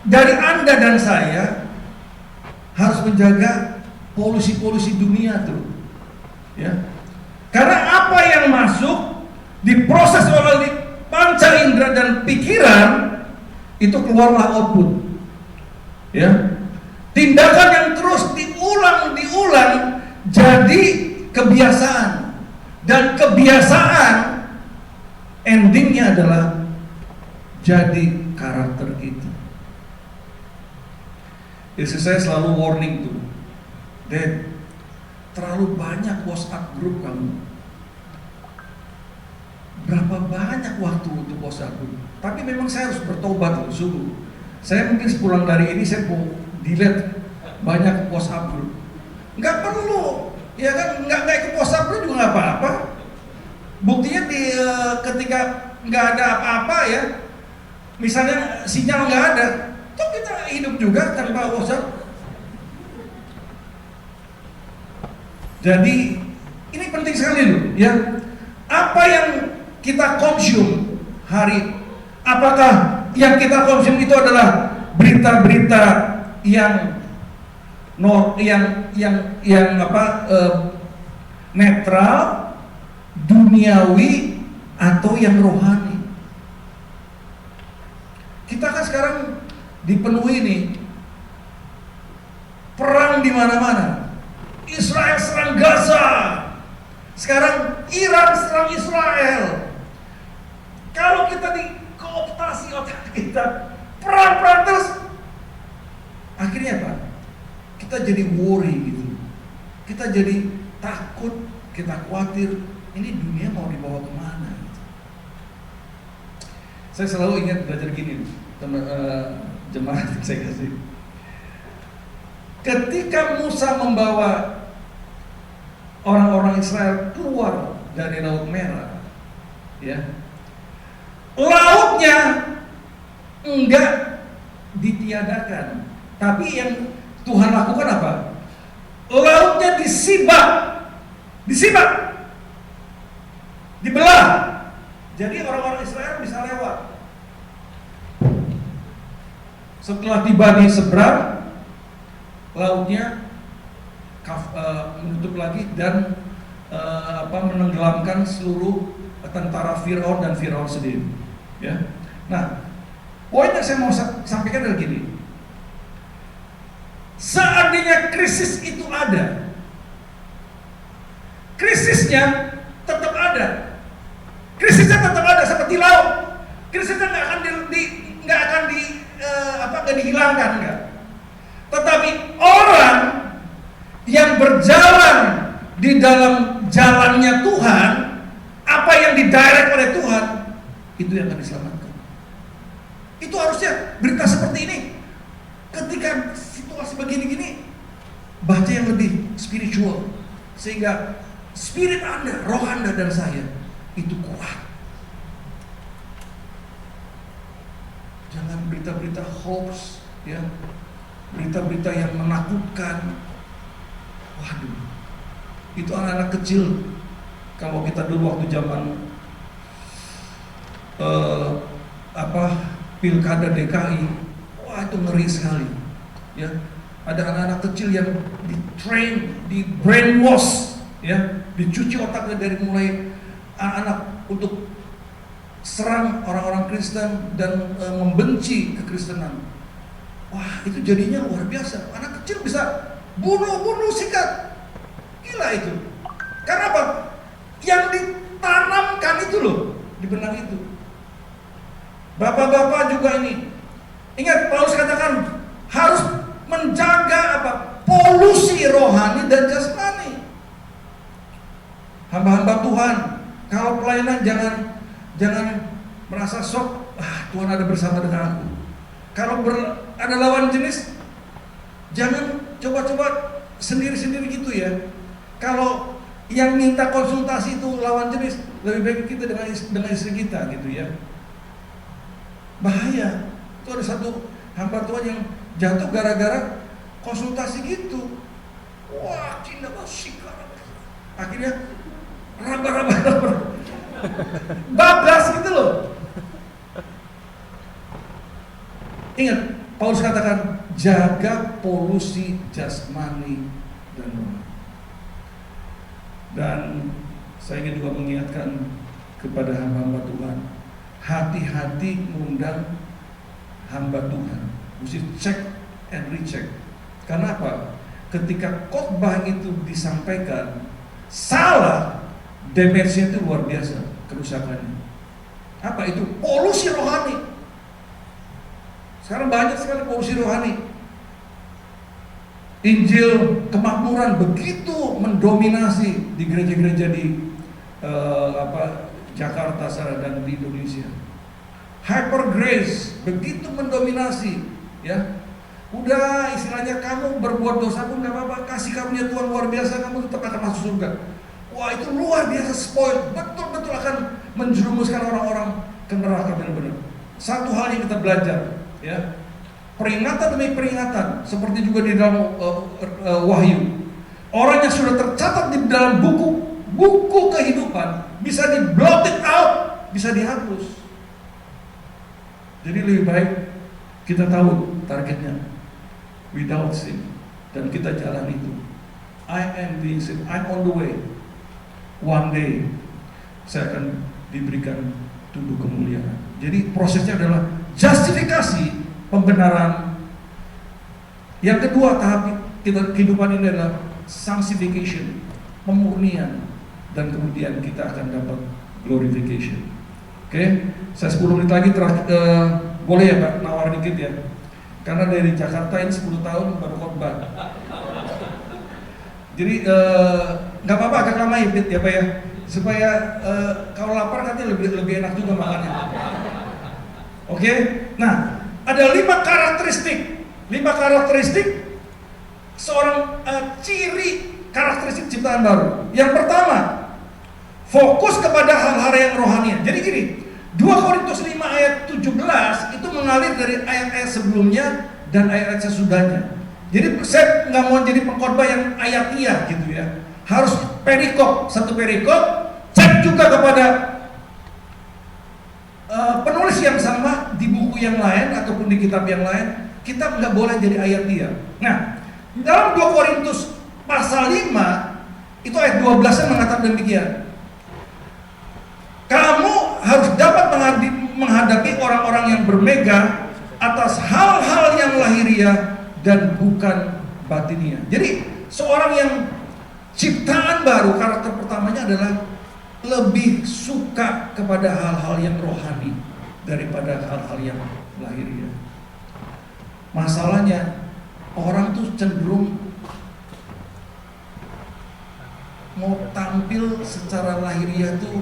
dari Anda dan saya harus menjaga polusi-polusi dunia tuh ya. Karena apa yang masuk diproses oleh panca indera dan pikiran itu keluarlah output ya. Tindakan yang terus diulang jadi kebiasaan, dan kebiasaan endingnya adalah jadi karakter kita. Istri saya selalu warning tuh, Dad, terlalu banyak WhatsApp grup kamu. Berapa banyak waktu untuk WhatsApp group? Tapi memang saya harus bertobat loh, sungguh. Saya mungkin sepulang dari ini saya mau delete banyak WhatsApp group. Nggak perlu, ya kan? Nggak ikut WhatsApp group juga nggak apa-apa. Buktinya ketika nggak ada apa-apa ya, misalnya sinyal nggak ada, toh kita hidup juga tanpa WhatsApp. Jadi ini penting sekali loh, ya. Apa yang kita konsum apakah yang kita konsum itu adalah berita-berita yang netral, duniawi, atau yang rohani? Kita kan sekarang dipenuhi nih perang di mana-mana. Israel serang Gaza, sekarang Iran serang Israel. Kalau kita dikooptasi otak kita, perang terus, akhirnya apa? Kita jadi worry gitu. Kita jadi takut, kita khawatir, ini dunia mau dibawa kemana gitu. Saya selalu ingat belajar gini, jemaat saya kasih. Ketika Musa membawa orang-orang Israel keluar dari Laut Merah, ya, lautnya enggak ditiadakan, tapi yang Tuhan lakukan apa? Lautnya disibak, dibelah. Jadi orang-orang Israel bisa lewat. Setelah tiba di seberang, lautnya menutup lagi dan menenggelamkan seluruh tentara Firaun dan Firaun sendiri. Ya. Nah, poin yang saya mau sampaikan adalah gini. Seandainya krisis itu ada, krisisnya tetap ada. Krisisnya tetap ada seperti laut. Krisisnya nggak akan dihilangkan, enggak. Tetapi orang yang berjalan di dalam jalannya Tuhan, apa yang didirect oleh Tuhan, itu yang akan diselamatkan. Itu harusnya berita seperti ini. Ketika situasi begini-gini, baca yang lebih spiritual, sehingga spirit Anda, roh Anda dan saya itu kuat. Jangan berita-berita hoax, ya, berita-berita yang menakutkan. Waduh, itu anak-anak kecil. Kalau kita dulu waktu zaman pilkada DKI, wah itu ngeri sekali. Ya, ada anak-anak kecil yang di-train, di brainwash, ya, dicuci otaknya dari mulai anak-anak untuk serang orang-orang Kristen dan membenci kekristenan. Wah, itu jadinya luar biasa. Anak kecil bisa bunuh sikat. Gila itu. Karena apa? Yang ditanamkan itu loh di benak itu. Bapak-bapak juga ini. Ingat Paulus katakan harus menjaga apa? Polusi rohani dan jasmani. Hamba-hamba Tuhan, kalau pelayanan jangan merasa sok, Tuhan ada bersama dengan aku. Kalau ada lawan jenis, jangan coba-coba sendiri-sendiri gitu ya. Kalau yang minta konsultasi itu lawan jenis, lebih baik kita dengan istri kita gitu ya. Bahaya. Itu ada satu hamba Tuhan yang jatuh gara-gara konsultasi gitu. Wah, cinta sikap. Akhirnya raba-raba bablas gitu loh. Ingat, Paulus katakan jaga polusi jasmani dan rohani. Dan saya ingin juga mengingatkan kepada hamba-hamba Tuhan, hati-hati mengundang hamba Tuhan. Mesti check and recheck. Karena apa? Ketika khotbah itu disampaikan salah, damage-nya itu luar biasa, kerusakannya. Apa itu? Polusi rohani. Sekarang banyak sekali polusi rohani. Injil kemakmuran begitu mendominasi di gereja-gereja di Jakarta sana dan di Indonesia. Hyper grace begitu mendominasi, ya. Udah istilahnya kamu berbuat dosa pun gak apa-apa, kasih karunia Tuhan luar biasa, kamu tetap akan masuk surga. Wah, itu luar biasa spoil, betul-betul akan menjerumuskan orang-orang ke neraka benar-benar. Satu hal yang kita belajar, ya, peringatan demi peringatan, seperti juga di dalam Wahyu. Orang yang sudah tercatat di dalam buku kehidupan bisa di blotted out, bisa dihapus. Jadi lebih baik kita tahu targetnya, without sin, dan kita jalan itu. I am being saved, I'm on the way. One day saya akan diberikan tunduk kemuliaan. Jadi prosesnya adalah justifikasi, pembenaran. Yang kedua tahap kehidupan ini adalah sanctification, pemurnian, dan kemudian kita akan dapat glorification. Oke, saya 10 menit lagi boleh ya Pak, nawar dikit ya. Karena dari Jakarta ini 10 tahun baru khotbah. Jadi nggak apa-apa agak lama ya Pak ya, supaya kalau lapar katanya lebih enak juga makannya. Oke, nah ada 5 karakteristik seorang ciri karakteristik ciptaan baru. Yang pertama, fokus kepada hal-hal yang rohani. Jadi gini, 2 Korintus 5 ayat 17 itu mengalir dari ayat-ayat sebelumnya dan ayat-ayat sesudahnya. Jadi saya nggak mau jadi pengkhotbah yang ayatiah gitu ya. Harus perikop, satu perikop. Cek juga kepada penulis yang sama di buku yang lain ataupun di kitab yang lain. Kita nggak boleh jadi ayatiah. Nah, dalam 2 Korintus pasal 5 itu ayat 12-nya mengatakan demikian. Kamu harus dapat menghadapi orang-orang yang bermegah atas hal-hal yang lahiriah dan bukan batiniah. Jadi seorang yang ciptaan baru, karakter pertamanya adalah lebih suka kepada hal-hal yang rohani daripada hal-hal yang lahiriah. Masalahnya orang tuh cenderung mau tampil secara lahiriah tuh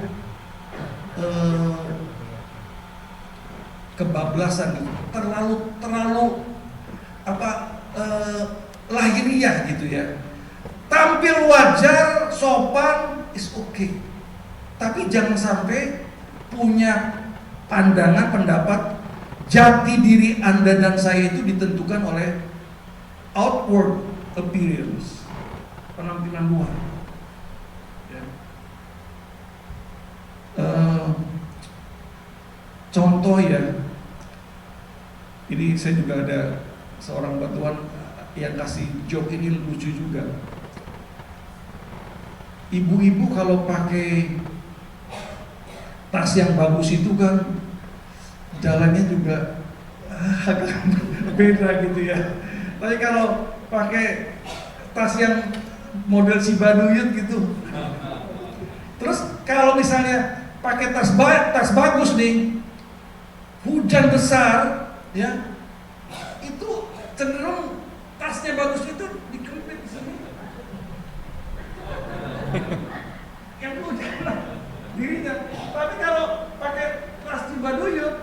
kebablasan gitu. terlalu lahiriah gitu ya. Tampil wajar, sopan is okay. Tapi jangan sampai punya pandangan, pendapat jati diri Anda dan saya itu ditentukan oleh outward appearance, penampilan luar. Ya. Contoh ya, ini saya juga ada seorang batuan yang kasih joke ini lucu juga. Ibu-ibu kalau pakai tas yang bagus itu kan jalannya juga agak beda gitu ya. Tapi kalau pakai tas yang model si Baduyut gitu. Terus kalau misalnya pakai tas bagus nih, hujan besar, ya, itu cenderung tasnya bagus itu dikempit di sini. Yang hujan dirinya. Tapi kalau pakai tas si Baduyut,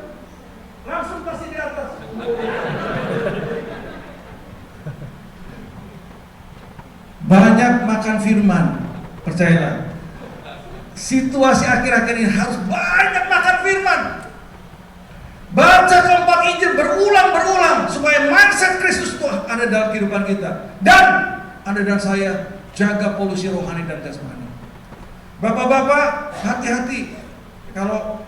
langsung tasnya di atas. Banyak makan firman, percayalah. Situasi akhir-akhir ini harus banyak makan firman. Baca kompak Injil berulang-berulang supaya mindset Kristus itu ada dalam kehidupan kita. Dan Anda dan saya jaga polusi rohani dan jasmani. Bapak-bapak, hati-hati kalau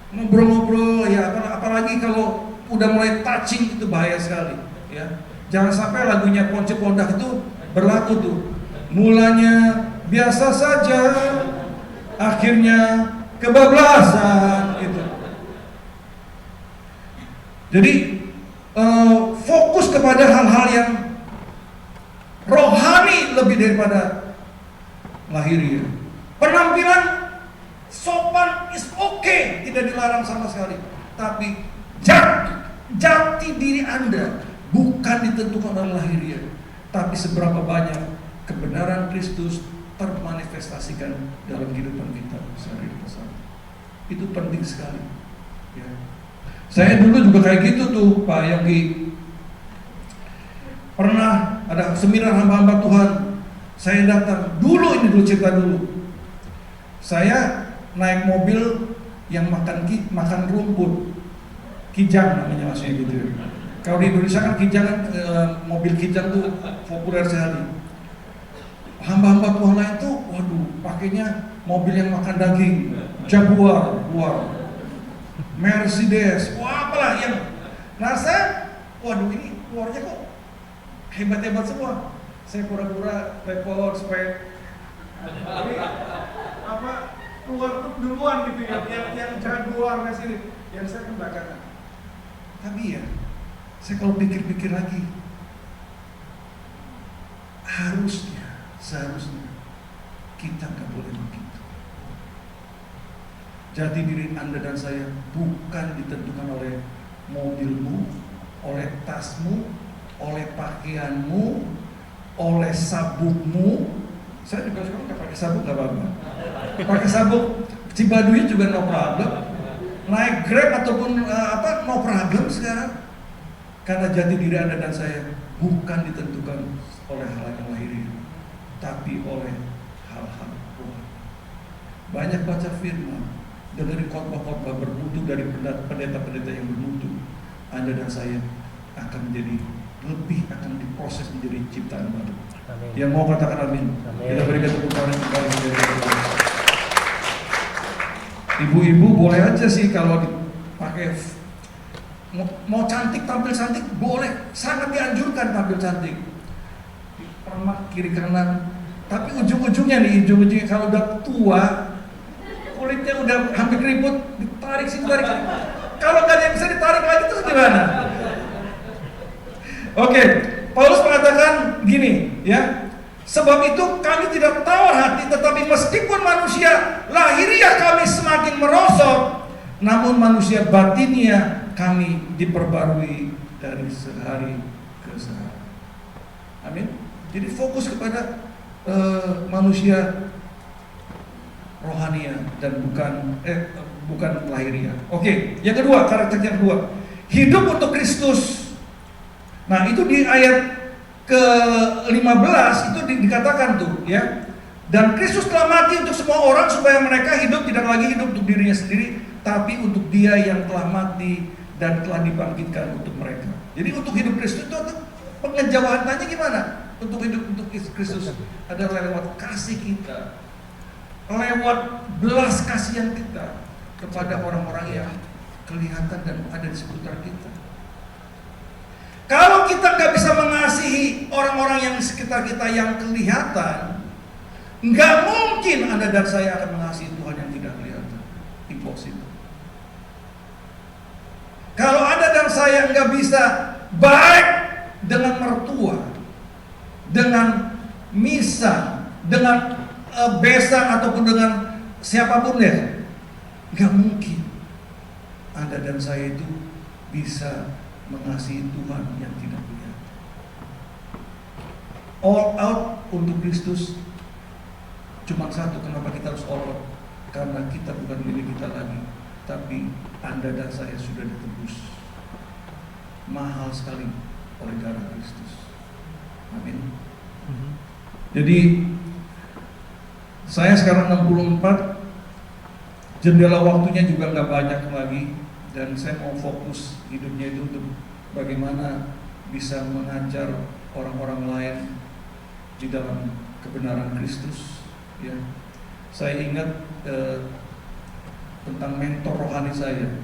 ngobrol-ngobrol ya, apalagi kalau udah mulai touching itu bahaya sekali, ya. Jangan sampai lagunya Ponce Pondak itu berlaku tuh. Mulanya biasa saja, akhirnya kebablasan gitu. Jadi fokus kepada hal-hal yang rohani lebih daripada lahiriah. Penampilan sopan is okay, tidak dilarang sama sekali. Tapi jati diri Anda bukan ditentukan oleh lahiriah, tapi seberapa banyak kebenaran Kristus termanifestasikan dalam kehidupan kita sehari hari. Itu penting sekali. Ya. Saya dulu juga kayak gitu tuh, Pak Yogi. Pernah ada seminar hamba-hamba Tuhan. Saya datang dulu, ini dulu cerita dulu. Saya naik mobil yang makan rumput, kijang namanya maksudnya gitu. Kalau di Indonesia kan kijang, mobil kijang tuh populer sekali. Hamba-hamba Tuhan lain tuh, waduh, pakainya mobil yang makan daging, Jaguar, Mercedes, wah apalah yang. Nah saya, waduh ini keluarnya kok hebat-hebat semua. Saya pura-pura telepon supaya keluar tuh duluan gitu ya, yang Jaguar Mercedes, yang saya kan belakangan. Tapi ya, saya kalau pikir-pikir lagi, seharusnya kita nggak boleh begitu. Jati diri Anda dan saya bukan ditentukan oleh mobilmu, oleh tasmu, oleh pakaianmu, oleh sabukmu. Saya juga sekarang nggak pakai sabuk, nggak apa-apa. Pakai sabuk Cibaduy juga no problem. Naik Grab ataupun no problem sekarang. Karena jati diri Anda dan saya bukan ditentukan oleh hal yang lahiriah, tapi oleh hal-hal rohani. Banyak baca firman, dengerin khotbah-khotbah bermutu dari pendeta-pendeta yang bermutu. Anda dan saya akan menjadi lebih, akan diproses menjadi ciptaan baru. Amin. Yang mau katakan amin. Kita berikan tepuk tangan kepada ibu-ibu. Boleh aja sih kalau dipakai, mau cantik, tampil cantik boleh, sangat dianjurkan tampil cantik. Permak kiri kanan, tapi ujung-ujungnya kalau udah tua, kulitnya udah hampir keriput, ditarik sini, tarik. Kalau nggak ada yang bisa ditarik lagi terus gimana? Oke, Paulus mengatakan gini, ya. Sebab itu kami tidak tawar hati, tetapi meskipun manusia lahiriah kami semakin merosot, namun manusia batinnya kami diperbarui dari sehari ke sehari. Amin. Jadi fokus kepada manusia rohania dan bukan lahiriah. Oke, yang kedua, karakter yang kedua, hidup untuk Kristus. Nah, itu di ayat ke-15 itu dikatakan tuh, ya. Dan Kristus telah mati untuk semua orang supaya mereka hidup tidak lagi hidup untuk dirinya sendiri, tapi untuk Dia yang telah mati dan telah dibangkitkan untuk mereka. Jadi untuk hidup Kristus itu pengejawabannya gimana? Untuk hidup untuk Kristus adalah lewat kasih kita, lewat belas kasihan kita kepada orang-orang yang kelihatan dan ada di sekitar kita. Kalau kita nggak bisa mengasihi orang-orang yang di sekitar kita yang kelihatan, nggak mungkin Anda dan saya akan mengasihi Tuhan yang tidak kelihatan. Impossible. Kalau Anda dan saya nggak bisa baik dengan mertua, dengan misa, dengan besan ataupun dengan siapapun ya, nggak mungkin Anda dan saya itu bisa mengasihi Tuhan yang tidak punya. All out untuk Kristus cuma satu, kenapa kita harus all out? Karena kita bukan milik kita lagi, tapi Anda dan saya sudah ditebus mahal sekali oleh darah Kristus. Amin. Jadi saya sekarang 64, jendela waktunya juga nggak banyak lagi, dan saya mau fokus hidupnya itu untuk bagaimana bisa mengajar orang-orang lain di dalam kebenaran Kristus. Ya, saya ingat tentang mentor rohani saya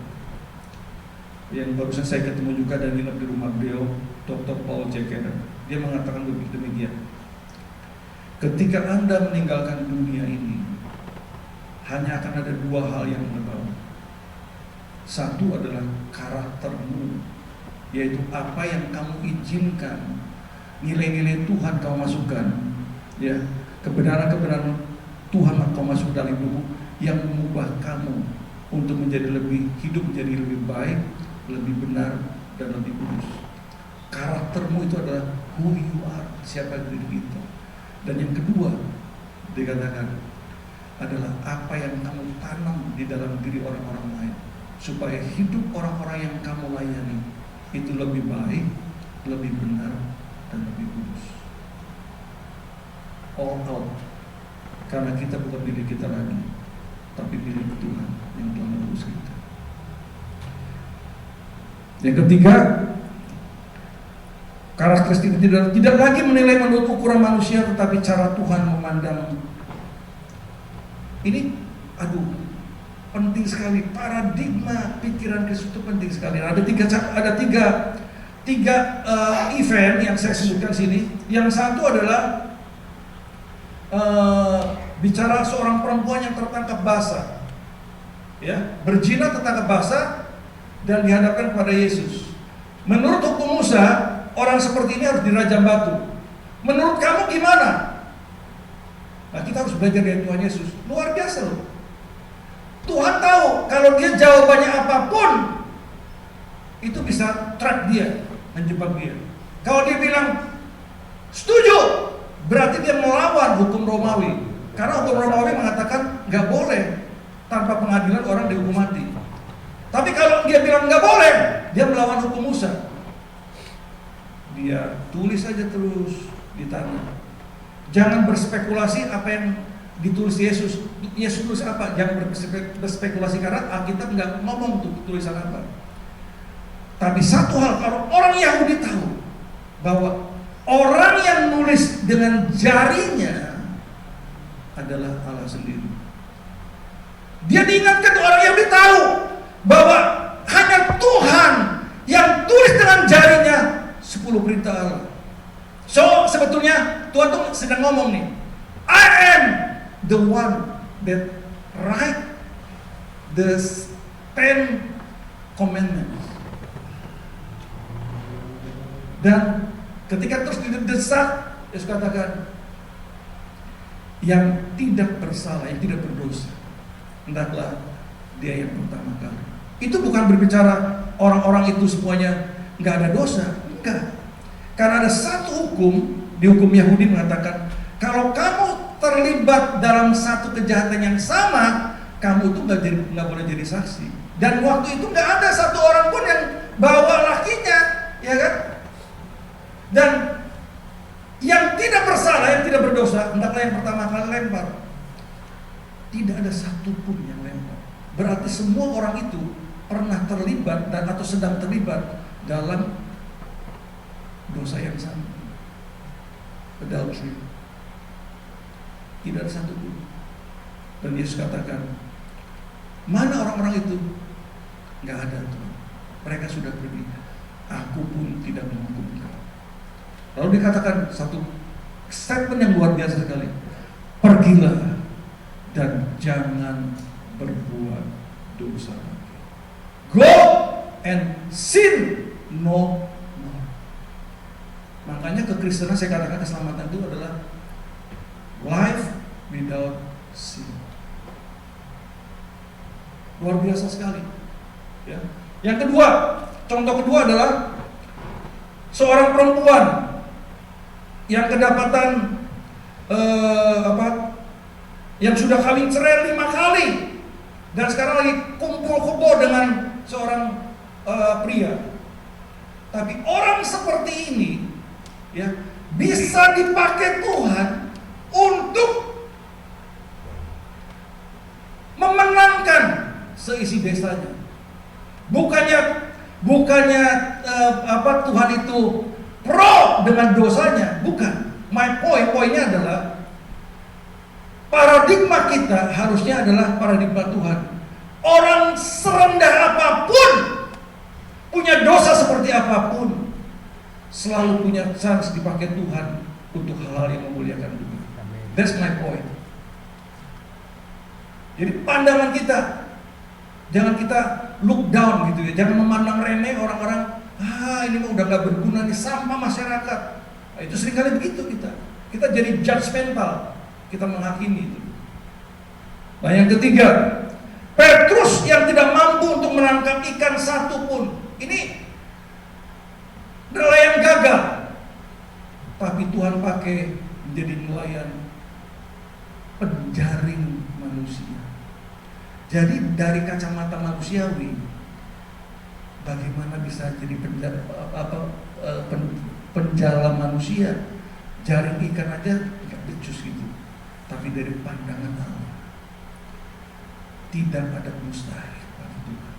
yang barusan saya ketemu juga dan nginep di rumah beliau, Dr. Paul Jeker. Dia mengatakan demikian: ketika Anda meninggalkan dunia ini, hanya akan ada dua hal yang terbawa. Satu adalah karaktermu, yaitu apa yang kamu izinkan, nilai-nilai Tuhan kamu masukkan, ya, kebenaran-kebenaran Tuhan kau masuk dalam hidupmu yang mengubah kamu untuk menjadi hidup menjadi lebih baik, lebih benar, dan lebih kudus. Karaktermu itu adalah who you are, siapa diri kita. Dan yang kedua dikatakan adalah apa yang kamu tanam di dalam diri orang-orang lain, supaya hidup orang-orang yang kamu layani itu lebih baik, lebih benar, dan lebih kudus. All out, karena kita bukan milik kita lagi, tapi milik Tuhan yang telah menebus kita. Yang ketiga, karakteristik tidak lagi menilai menurut ukuran manusia, tetapi cara Tuhan memandang. Ini penting sekali. Paradigma pikiran Kristus itu penting sekali. Ada tiga event yang saya sebutkan sini. Yang satu adalah bicara seorang perempuan yang tertangkap basah, ya, berzina tertangkap basah dan dihadapkan kepada Yesus. Menurut hukum Musa, orang seperti ini harus dirajam batu. Menurut kamu gimana? Nah, kita harus belajar dari Tuhan Yesus. Luar biasa loh. Tuhan tahu kalau dia jawabannya apapun, itu bisa track dia, menjebak dia. Kalau dia bilang setuju, berarti dia melawan hukum Romawi. Karena hukum Romawi mengatakan nggak boleh tanpa pengadilan orang dihukum mati. Tapi kalau dia bilang nggak boleh, dia melawan hukum Musa. Dia tulis saja terus di tanah. Jangan berspekulasi apa yang ditulis Yesus. Yesus tulis apa? Jangan berspekulasi karena Alkitab nggak ngomong tuh tulisan apa. Tapi satu hal, kalau orang Yahudi tahu bahwa orang yang nulis dengan jarinya adalah Allah sendiri. Dia diingatkan, orang Yahudi tahu bahwa hanya Tuhan yang tulis dengan jarinya 10 perintah Allah. So sebetulnya Tuhan tuh sedang ngomong nih, I am the one that write the 10 commandments. Dan ketika terus didesak, Yesus katakan, yang tidak bersalah, yang tidak berdosa, hendaklah dia yang pertama kali. Itu bukan berbicara orang-orang itu semuanya nggak ada dosa, enggak. Karena ada satu hukum di hukum Yahudi mengatakan, kalau kamu terlibat dalam satu kejahatan yang sama, kamu itu nggak boleh jadi saksi. Dan waktu itu nggak ada satu orang pun yang bawa lakinya, ya kan? Dan yang tidak bersalah, yang tidak berdosa, hendaklah yang pertama kali lempar. Tidak ada satupun yang lempar. Berarti semua orang itu pernah terlibat dan atau sedang terlibat dalam dosa yang sama. Adultery. Tidak ada satupun. Dan Yesus katakan, mana orang-orang itu? Nggak ada Tuhan. Mereka sudah pergi. Aku pun tidak menghukum mereka. Lalu dikatakan satu statement yang luar biasa sekali. Pergilah dan jangan berbuat dosa lagi. Go and sin no more. Makanya kekristenan saya katakan keselamatan itu adalah life without sin. Luar biasa sekali. Ya. Yang kedua, contoh kedua adalah seorang perempuan yang kedapatan yang sudah kawin cerai 5 kali dan sekarang lagi kumpul kebo dengan seorang pria. Tapi orang seperti ini ya bisa dipakai Tuhan untuk memenangkan seisi desanya. Bukannya Tuhan itu pro dengan dosanya, bukan. Poinnya adalah paradigma kita harusnya adalah paradigma Tuhan. Orang serendah apapun, punya dosa seperti apapun, selalu punya chance dipakai Tuhan untuk hal-hal yang memuliakan dunia. That's my point. Jadi pandangan kita, jangan kita look down gitu ya, jangan memandang remeh orang-orang. Ini mah udah gak berguna nih, sampah masyarakat. Nah, itu seringkali begitu kita jadi judgmental, kita menghakimi itu. Nah yang ketiga, Petrus yang tidak mampu untuk menangkap ikan satu pun. Ini nelayan gagal, tapi Tuhan pakai menjadi nelayan penjaring manusia. Jadi dari kacamata manusiawi, bagaimana bisa jadi penjala manusia, jaring ikan aja nggak becus gitu. Tapi dari pandangan Allah, tidak ada mustahil bagi Tuhan.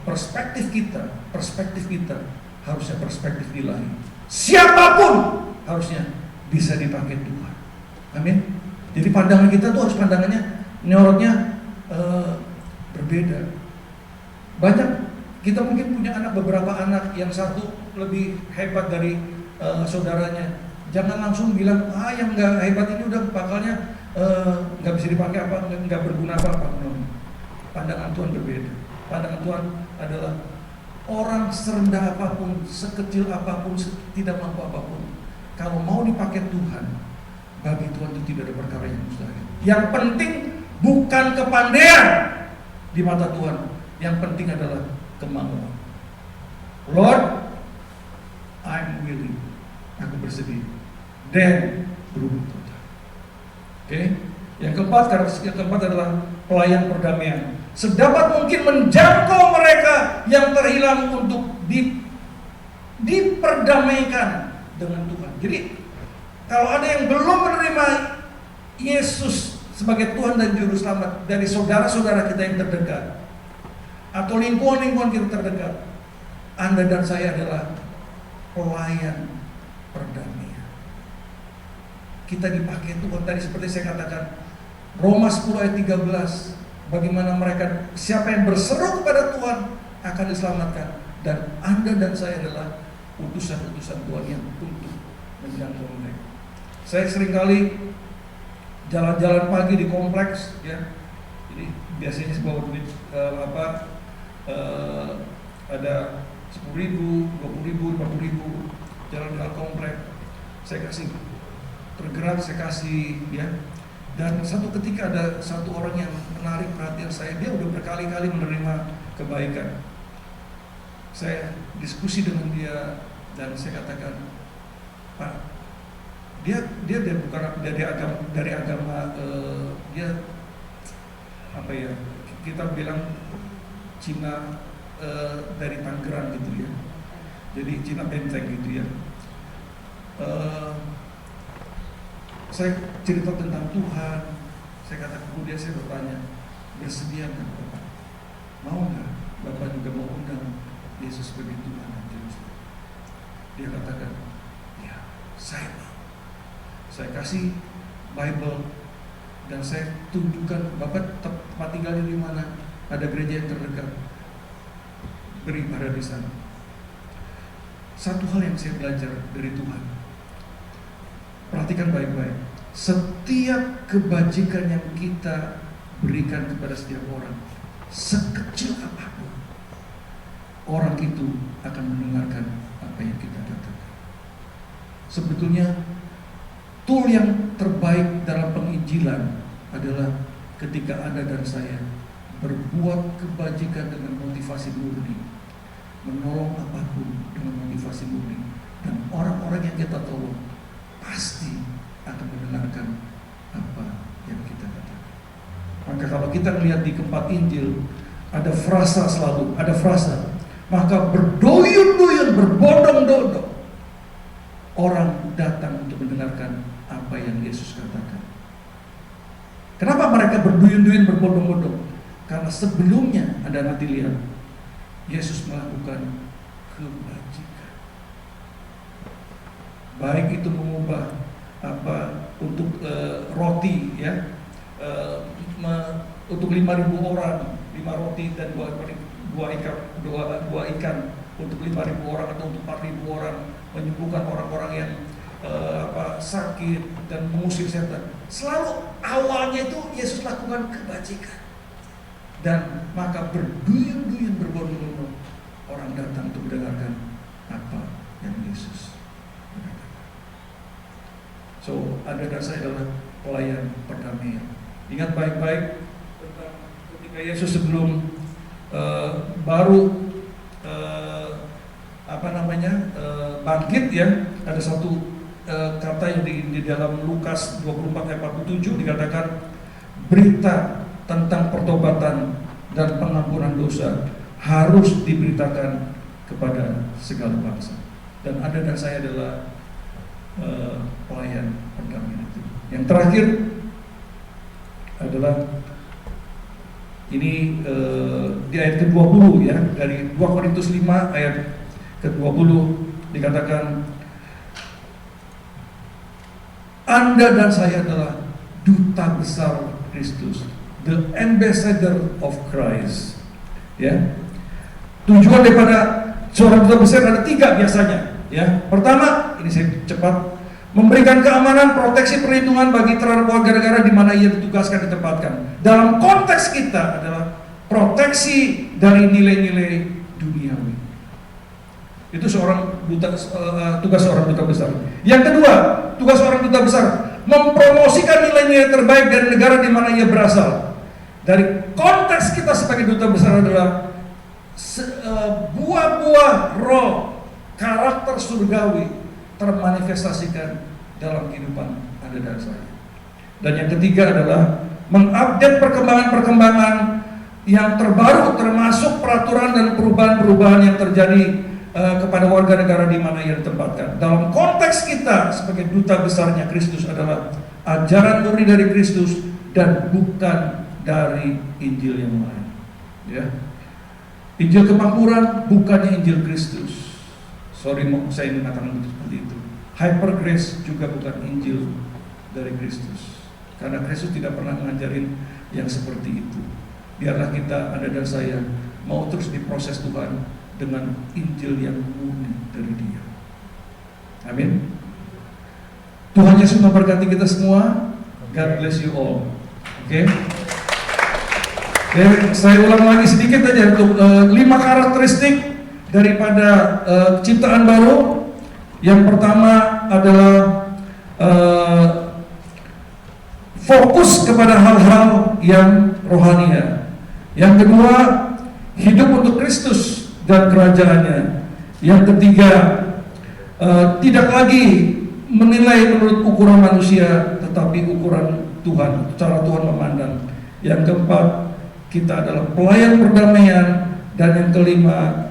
Perspektif kita harusnya perspektif ilahi. Siapapun harusnya bisa dipakai Tuhan. Amin. Jadi pandangan kita tuh harus pandangannya nyorotnya berbeda. Banyak kita mungkin punya beberapa anak yang satu lebih hebat dari saudaranya. Jangan langsung bilang yang nggak hebat ini udah bakalnya nggak bisa dipakai nggak berguna apa. Pandangan Tuhan berbeda. Pandangan Tuhan adalah orang serendah apapun, sekecil apapun, tidak mampu apapun, kalau mau dipakai Tuhan, bagi Tuhan itu tidak ada perkara yang mustahil. Yang penting bukan kepandaian di mata Tuhan, yang penting adalah kemauan. Lord, I'm willing, aku bersedia. Dan berubah total. Oke? Yang keempat adalah pelayan perdamaian. Sedapat mungkin menjangkau mereka yang terhilang untuk diperdamaikan dengan Tuhan. Jadi kalau ada yang belum menerima Yesus sebagai Tuhan dan Juru Selamat dari saudara-saudara kita yang terdekat atau lingkungan-lingkungan kita terdekat, Anda dan saya adalah pelayan perdamaian. Kita dipakai Tuhan. Tadi seperti saya katakan, Roma 10 ayat 13, bagaimana mereka, siapa yang berseru kepada Tuhan akan diselamatkan. Dan Anda dan saya adalah utusan-utusan Tuhan yang untuk menjangkau mereka. Saya seringkali jalan-jalan pagi di kompleks, ya. Jadi biasanya bawa duit ada 10.000, 20.000, 50.000 jalan-jalan kompleks. Saya kasih tergerak, saya kasih, ya. Dan satu ketika ada satu orang yang menarik perhatian saya, dia udah berkali-kali menerima kebaikan. Saya diskusi dengan dia dan saya katakan, Pak, dia bukan dari agama dia apa ya, kita bilang Cina dari Tangerang gitu ya. Jadi Cina Benteng gitu ya. Saya cerita tentang Tuhan. Saya kata kemudian saya bertanya, bersedia nggak Bapak? Mau nggak Bapak juga mau undang Yesus sebagai Tuhan dan Juru Selamat? Dia katakan, ya saya mau. Saya kasih Bible dan saya tunjukkan Bapak tempat tinggalnya di mana, ada gereja yang terdekat, beribadah di sana. Satu hal yang saya belajar dari Tuhan, perhatikan baik-baik. Setiap kebajikan yang kita berikan kepada setiap orang, sekecil apapun, orang itu akan mendengarkan apa yang kita katakan. Sebetulnya tool yang terbaik dalam penginjilan adalah ketika Anda dan saya berbuat kebajikan dengan motivasi murni, menolong apapun dengan motivasi murni, dan orang-orang yang kita tolong pasti akan mendengarkan apa yang kita katakan. Maka kalau kita melihat di keempat Injil, ada frasa selalu, ada frasa, maka berduyun-duyun, berbondong-bondong orang datang untuk mendengarkan apa yang Yesus katakan. Kenapa mereka berduyun-duyun, berbondong-bondong? Karena sebelumnya, Anda nanti lihat, Yesus melakukan kebajikan. Baik itu mengubah untuk roti, ya, untuk 5.000 orang, 5 roti dan 2 ikan untuk 5.000 orang, atau untuk 4.000 orang, menyembuhkan orang-orang yang sakit dan mengusir setan. Selalu awalnya itu Yesus lakukan kebajikan, dan maka berduyun-duyun, berbondong-bondong orang datang untuk mendengarkan apa yang Yesus katakan. So, Anda dan saya adalah pelayan perdamaian. Ingat baik-baik tentang ketika Yesus sebelum baru bangkit, ya, ada satu kata yang di dalam Lukas 24 ayat 47 dikatakan, berita tentang pertobatan dan pengampunan dosa harus diberitakan kepada segala bangsa. Dan Anda dan saya adalah pelayan perdamaian itu. Yang terakhir adalah ini di ayat ke-20, ya, dari 2 Korintus 5 ayat ke-20 dikatakan, Anda dan saya adalah duta besar Kristus, the ambassador of Christ. Ya, tujuan daripada seorang duta besar ada 3 biasanya. Ya, pertama, ini saya cepat, memberikan keamanan, proteksi, perlindungan bagi terhadap warga negara di mana ia ditugaskan, ditempatkan. Dalam konteks kita adalah proteksi dari nilai-nilai duniawi. Itu tugas seorang duta besar. Yang kedua, tugas seorang duta besar mempromosikan nilai-nilai terbaik dari negara di mana ia berasal. Dari konteks kita sebagai duta besar adalah buah-buah roh, karakter surgawi termanifestasikan dalam kehidupan Anda dan saya. Dan yang ketiga adalah mengupdate perkembangan-perkembangan yang terbaru, termasuk peraturan dan perubahan-perubahan yang terjadi kepada warga negara di mana ia ditempatkan. Dalam konteks kita sebagai duta besarnya Kristus adalah ajaran murni dari Kristus dan bukan dari Injil yang lain. Ya, Injil kemakmuran bukannya Injil Kristus. Sorry, saya mengatakan seperti itu. Hyper grace juga bukan Injil dari Kristus, karena Kristus tidak pernah mengajarin yang seperti itu. Biarlah kita, Anda dan saya, mau terus diproses Tuhan dengan Injil yang murni dari Dia. Amin. Tuhan Yesus memberkati kita semua. God bless you all. Oke. Saya ulang lagi sedikit aja untuk 5 karakteristik daripada ciptaan baru. Yang pertama adalah fokus kepada hal-hal yang rohania. Yang kedua, hidup untuk Kristus dan kerajaannya. Yang ketiga, tidak lagi menilai menurut ukuran manusia, tetapi ukuran Tuhan, cara Tuhan memandang. Yang keempat, kita adalah pelayan perdamaian. Dan yang kelima,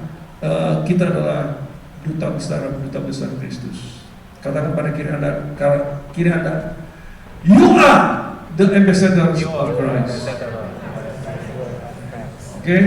kita adalah duta besar Kristus. Katakan pada kiri Anda, you are the ambassadors of Christ. Oke?